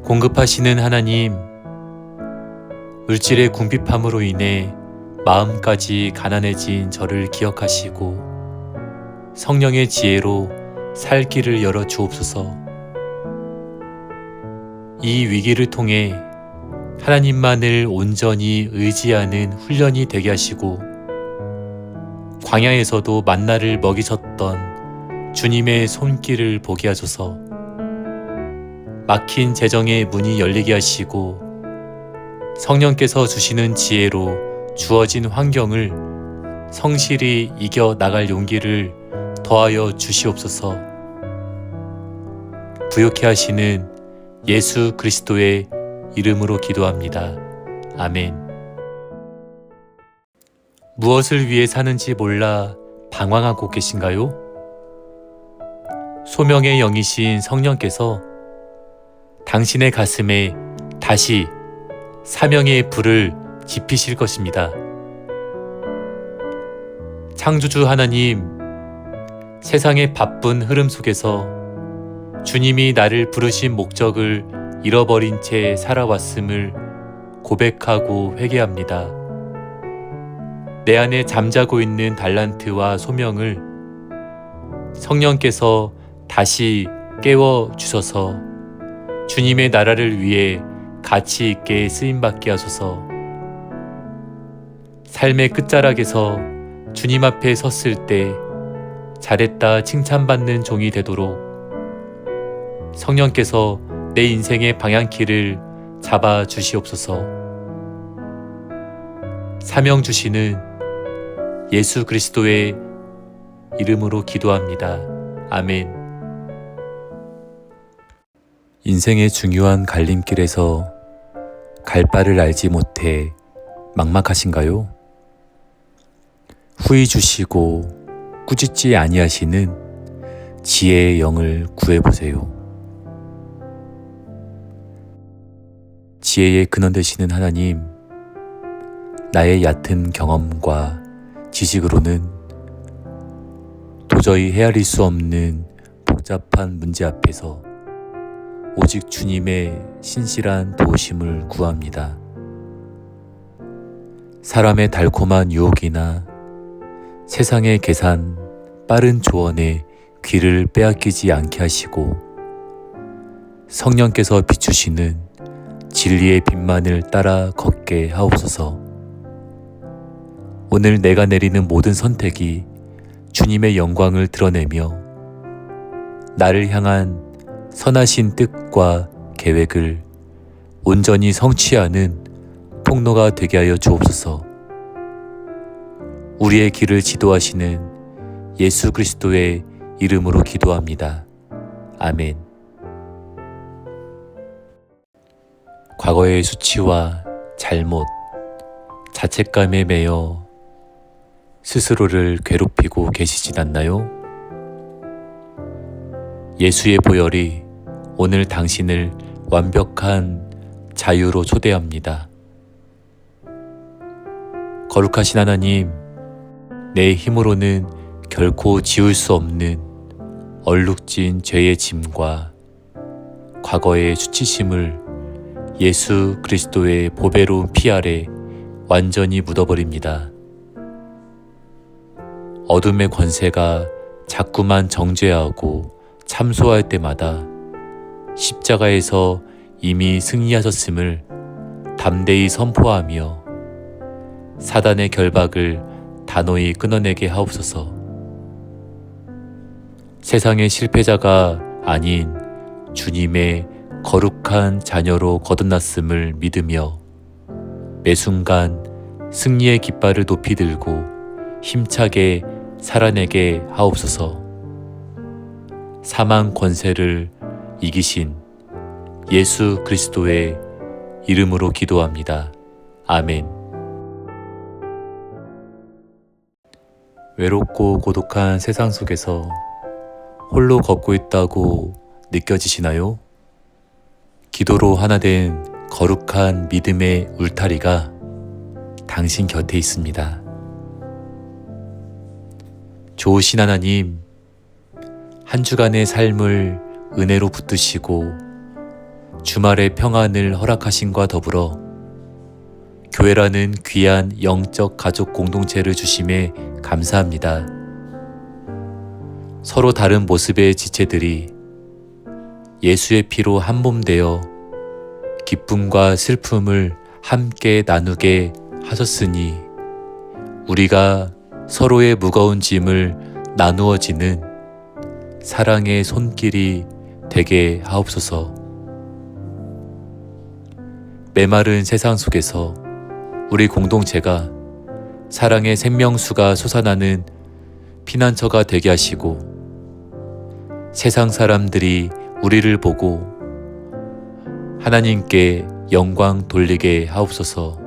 공급하시는 하나님, 물질의 궁핍함으로 인해 마음까지 가난해진 저를 기억하시고 성령의 지혜로 살 길을 열어 주옵소서. 이 위기를 통해 하나님만을 온전히 의지하는 훈련이 되게 하시고 광야에서도 만나를 먹이셨던 주님의 손길을 보게 하소서. 막힌 재정의 문이 열리게 하시고 성령께서 주시는 지혜로 주어진 환경을 성실히 이겨 나갈 용기를 더하여 주시옵소서. 부요케 하시는 예수 그리스도의 이름으로 기도합니다. 아멘. 무엇을 위해 사는지 몰라 방황하고 계신가요? 소명의 영이신 성령께서 당신의 가슴에 다시 사명의 불을 지피실 것입니다. 창조주 하나님, 세상의 바쁜 흐름 속에서 주님이 나를 부르신 목적을 잃어버린 채 살아왔음을 고백하고 회개합니다. 내 안에 잠자고 있는 달란트와 소명을 성령께서 다시 깨워 주셔서 주님의 나라를 위해 가치 있게 쓰임받게 하소서. 삶의 끝자락에서 주님 앞에 섰을 때 잘했다 칭찬받는 종이 되도록 성령께서 내 인생의 방향키를 잡아 주시옵소서. 사명 주시는 예수 그리스도의 이름으로 기도합니다. 아멘. 인생의 중요한 갈림길에서 갈 바를 알지 못해 막막하신가요? 후히 주시고 꾸짖지 아니하시는 지혜의 영을 구해보세요. 지혜의 근원 되시는 하나님, 나의 얕은 경험과 지식으로는 도저히 헤아릴 수 없는 복잡한 문제 앞에서 오직 주님의 신실한 도우심을 구합니다. 사람의 달콤한 유혹이나 세상의 계산, 빠른 조언에 귀를 빼앗기지 않게 하시고 성령께서 비추시는 진리의 빛만을 따라 걷게 하옵소서. 오늘 내가 내리는 모든 선택이 주님의 영광을 드러내며 나를 향한 선하신 뜻과 계획을 온전히 성취하는 통로가 되게 하여 주옵소서. 우리의 길을 지도하시는 예수 그리스도의 이름으로 기도합니다. 아멘. 과거의 수치와 잘못, 자책감에 매여 스스로를 괴롭히고 계시진 않나요? 예수의 보혈이 오늘 당신을 완벽한 자유로 초대합니다. 거룩하신 하나님, 내 힘으로는 결코 지울 수 없는 얼룩진 죄의 짐과 과거의 수치심을 예수 그리스도의 보배로운 피 아래 완전히 묻어버립니다. 어둠의 권세가 자꾸만 정죄하고 참소할 때마다 십자가에서 이미 승리하셨음을 담대히 선포하며 사단의 결박을 단호히 끊어내게 하옵소서. 세상의 실패자가 아닌 주님의 거룩한 자녀로 거듭났음을 믿으며 매 순간 승리의 깃발을 높이 들고 힘차게 살아내게 하옵소서. 사망 권세를 이기신 예수 그리스도의 이름으로 기도합니다. 아멘. 외롭고 고독한 세상 속에서 홀로 걷고 있다고 느껴지시나요? 기도로 하나 된 거룩한 믿음의 울타리가 당신 곁에 있습니다. 좋으신 하나님, 한 주간의 삶을 은혜로 붙드시고 주말의 평안을 허락하심과 더불어 교회라는 귀한 영적 가족 공동체를 주심에 감사합니다. 서로 다른 모습의 지체들이 예수의 피로 한 몸 되어 기쁨과 슬픔을 함께 나누게 하셨으니 우리가 서로의 무거운 짐을 나누어지는 사랑의 손길이 되게 하옵소서. 메마른 세상 속에서 우리 공동체가 사랑의 생명수가 솟아나는 피난처가 되게 하시고 세상 사람들이 우리를 보고 하나님께 영광 돌리게 하옵소서.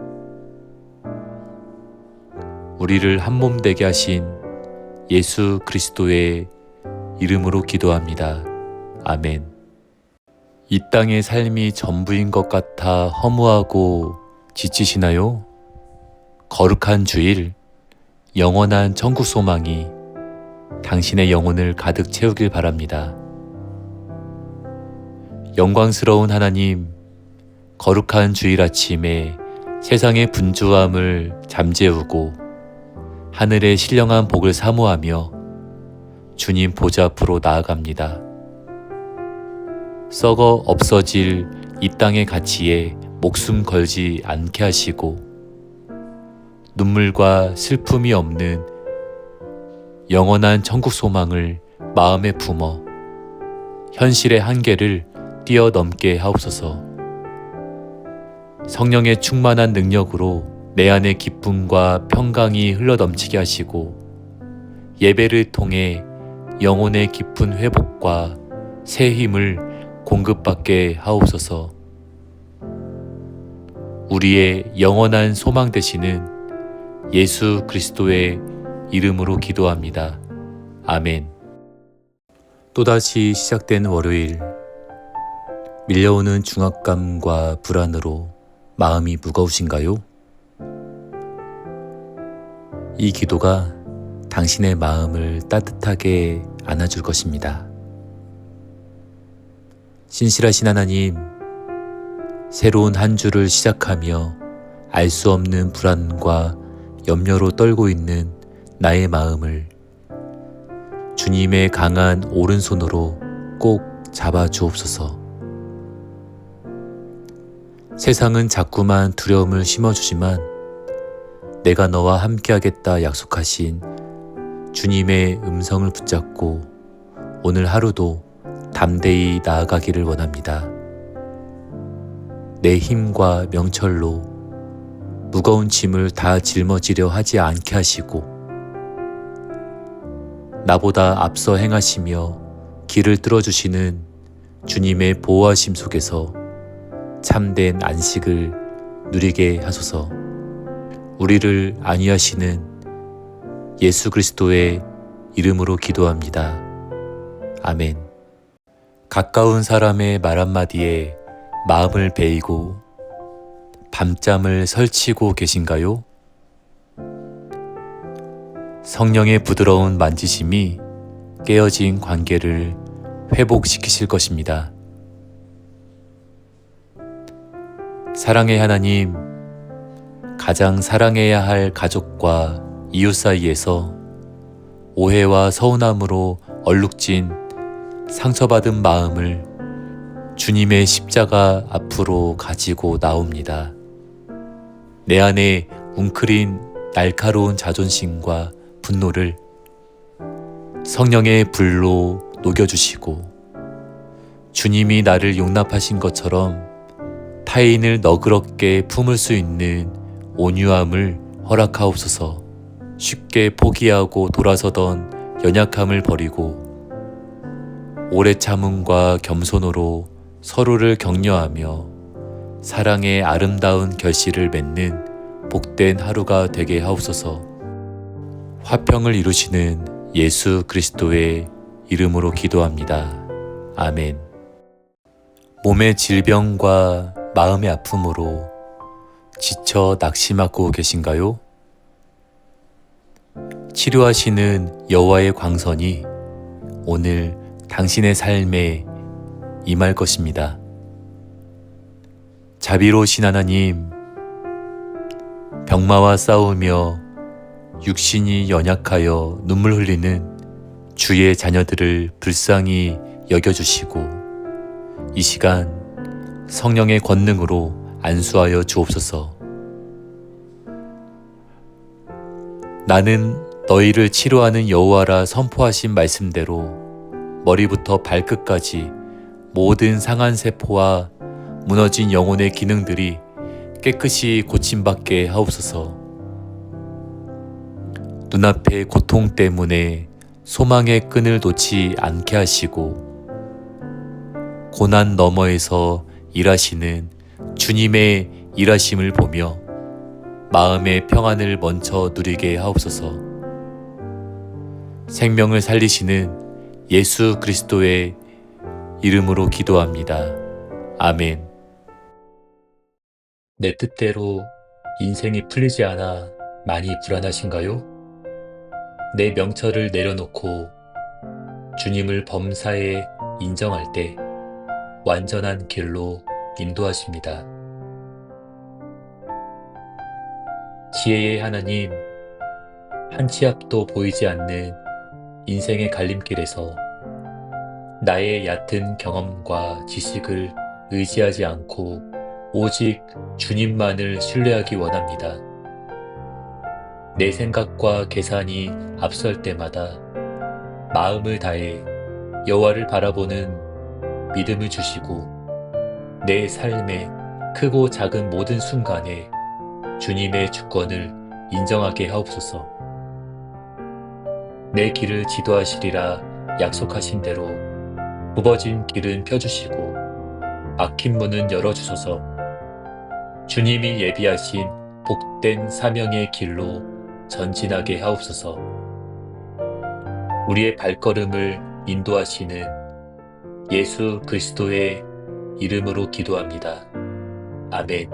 우리를 한 몸 되게 하신 예수 그리스도의 이름으로 기도합니다. 아멘. 이 땅의 삶이 전부인 것 같아 허무하고 지치시나요? 거룩한 주일, 영원한 천국 소망이 당신의 영혼을 가득 채우길 바랍니다. 영광스러운 하나님, 거룩한 주일 아침에 세상의 분주함을 잠재우고 하늘의 신령한 복을 사모하며 주님 보좌 앞으로 나아갑니다. 썩어 없어질 이 땅의 가치에 목숨 걸지 않게 하시고 눈물과 슬픔이 없는 영원한 천국 소망을 마음에 품어 현실의 한계를 뛰어넘게 하옵소서. 성령의 충만한 능력으로 내 안에 기쁨과 평강이 흘러넘치게 하시고 예배를 통해 영혼의 깊은 회복과 새 힘을 공급받게 하옵소서. 우리의 영원한 소망 되시는 예수 그리스도의 이름으로 기도합니다. 아멘. 또다시 시작된 월요일, 밀려오는 중압감과 불안으로 마음이 무거우신가요? 이 기도가 당신의 마음을 따뜻하게 안아줄 것입니다. 신실하신 하나님, 새로운 한 주를 시작하며 알 수 없는 불안과 염려로 떨고 있는 나의 마음을 주님의 강한 오른손으로 꼭 잡아주옵소서. 세상은 자꾸만 두려움을 심어주지만 내가 너와 함께하겠다 약속하신 주님의 음성을 붙잡고 오늘 하루도 담대히 나아가기를 원합니다. 내 힘과 명철로 무거운 짐을 다 짊어지려 하지 않게 하시고 나보다 앞서 행하시며 길을 뚫어주시는 주님의 보호하심 속에서 참된 안식을 누리게 하소서. 우리를 안위하시는 예수 그리스도의 이름으로 기도합니다. 아멘. 가까운 사람의 말 한마디에 마음을 베이고 밤잠을 설치고 계신가요? 성령의 부드러운 만지심이 깨어진 관계를 회복시키실 것입니다. 사랑의 하나님, 가장 사랑해야 할 가족과 이웃 사이에서 오해와 서운함으로 얼룩진 상처받은 마음을 주님의 십자가 앞으로 가지고 나옵니다. 내 안에 웅크린 날카로운 자존심과 분노를 성령의 불로 녹여주시고 주님이 나를 용납하신 것처럼 타인을 너그럽게 품을 수 있는 온유함을 허락하옵소서. 쉽게 포기하고 돌아서던 연약함을 버리고 오래 참음과 겸손으로 서로를 격려하며 사랑의 아름다운 결실을 맺는 복된 하루가 되게 하옵소서. 화평을 이루시는 예수 그리스도의 이름으로 기도합니다. 아멘. 몸의 질병과 마음의 아픔으로 지쳐 낙심하고 계신가요? 치료하시는 여호와의 광선이 오늘 당신의 삶에 임할 것입니다. 자비로우신 하나님, 병마와 싸우며 육신이 연약하여 눈물 흘리는 주의 자녀들을 불쌍히 여겨주시고 이 시간 성령의 권능으로 안수하여 주옵소서. 나는 너희를 치료하는 여호와라 선포하신 말씀대로 머리부터 발끝까지 모든 상한 세포와 무너진 영혼의 기능들이 깨끗이 고침받게 하옵소서. 눈앞의 고통 때문에 소망의 끈을 놓지 않게 하시고 고난 너머에서 일하시는 주님의 일하심을 보며 마음의 평안을 먼저 누리게 하옵소서. 생명을 살리시는 예수 그리스도의 이름으로 기도합니다. 아멘. 내 뜻대로 인생이 풀리지 않아 많이 불안하신가요? 내 명철을 내려놓고 주님을 범사에 인정할 때 완전한 길로 인도하십니다. 지혜의 하나님, 한 치 앞도 보이지 않는 인생의 갈림길에서 나의 얕은 경험과 지식을 의지하지 않고 오직 주님만을 신뢰하기 원합니다. 내 생각과 계산이 앞설 때마다 마음을 다해 여호와를 바라보는 믿음을 주시고 내 삶의 크고 작은 모든 순간에 주님의 주권을 인정하게 하옵소서. 내 길을 지도하시리라 약속하신 대로 굽어진 길은 펴주시고 막힌 문은 열어주소서. 주님이 예비하신 복된 사명의 길로 전진하게 하옵소서. 우리의 발걸음을 인도하시는 예수 그리스도의 이름으로 기도합니다. 아멘.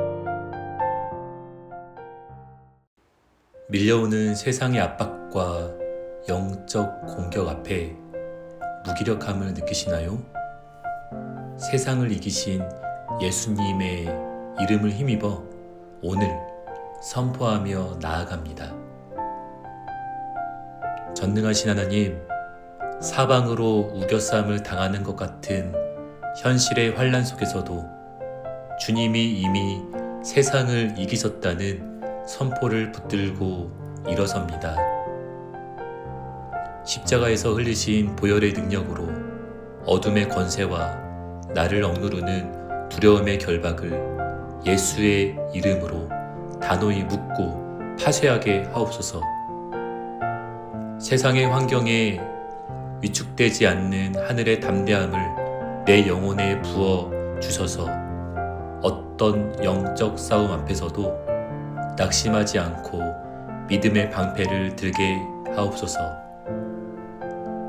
밀려오는 세상의 압박과 영적 공격 앞에 무기력함을 느끼시나요? 세상을 이기신 예수님의 이름을 힘입어 오늘 선포하며 나아갑니다. 전능하신 하나님, 사방으로 우겨싸움을 당하는 것 같은 현실의 환난 속에서도 주님이 이미 세상을 이기셨다는 선포를 붙들고 일어섭니다. 십자가에서 흘리신 보혈의 능력으로 어둠의 권세와 나를 억누르는 두려움의 결박을 예수의 이름으로 단호히 묶고 파쇄하게 하옵소서. 세상의 환경에 위축되지 않는 하늘의 담대함을 내 영혼에 부어 주셔서 어떤 영적 싸움 앞에서도 낙심하지 않고 믿음의 방패를 들게 하옵소서.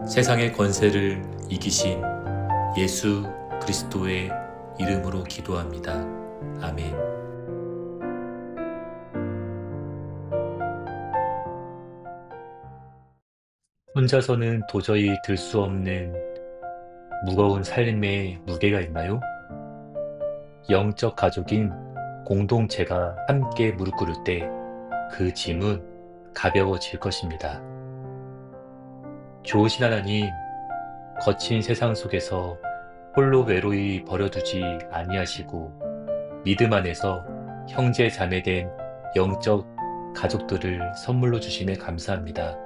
세상의 권세를 이기신 예수 그리스도의 이름으로 기도합니다. 아멘. 혼자서는 도저히 들 수 없는 무거운 삶의 무게가 있나요? 영적 가족인 공동체가 함께 무릎 꿇을 때 그 짐은 가벼워질 것입니다. 좋으신 하나님, 거친 세상 속에서 홀로 외로이 버려두지 아니하시고 믿음 안에서 형제 자매된 영적 가족들을 선물로 주심에 감사합니다.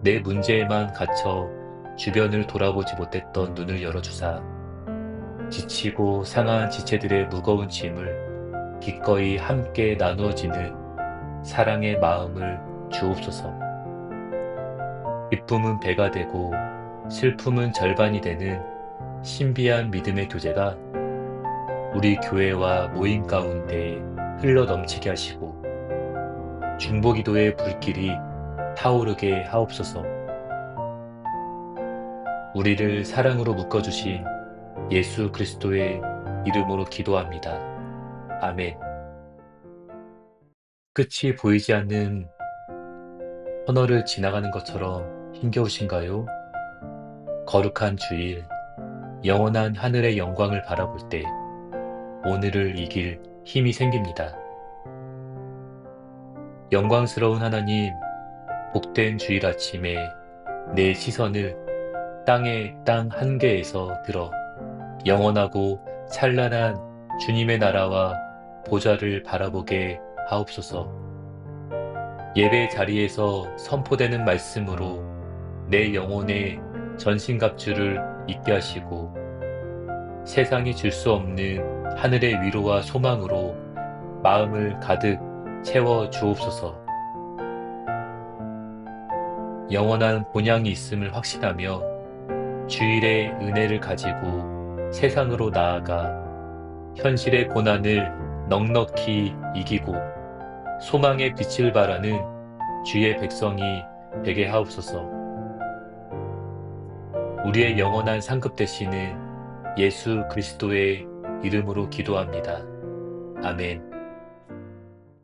내 문제에만 갇혀 주변을 돌아보지 못했던 눈을 열어주사 지치고 상한 지체들의 무거운 짐을 기꺼이 함께 나누어지는 사랑의 마음을 주옵소서. 기쁨은 배가 되고 슬픔은 절반이 되는 신비한 믿음의 교제가 우리 교회와 모임 가운데 흘러 넘치게 하시고 중보기도의 불길이 타오르게 하옵소서. 우리를 사랑으로 묶어주신 예수 그리스도의 이름으로 기도합니다. 아멘. 끝이 보이지 않는 터널을 지나가는 것처럼 힘겨우신가요? 거룩한 주일, 영원한 하늘의 영광을 바라볼 때 오늘을 이길 힘이 생깁니다. 영광스러운 하나님, 복된 주일 아침에 내 시선을 땅의 땅 한계에서 들어 영원하고 찬란한 주님의 나라와 보좌를 바라보게 하옵소서. 예배 자리에서 선포되는 말씀으로 내 영혼의 전신갑주를 입게 하시고 세상이 줄 수 없는 하늘의 위로와 소망으로 마음을 가득 채워 주옵소서. 영원한 본향이 있음을 확신하며 주일의 은혜를 가지고 세상으로 나아가 현실의 고난을 넉넉히 이기고 소망의 빛을 발하는 주의 백성이 되게 하옵소서. 우리의 영원한 상급 되시는 예수 그리스도의 이름으로 기도합니다. 아멘.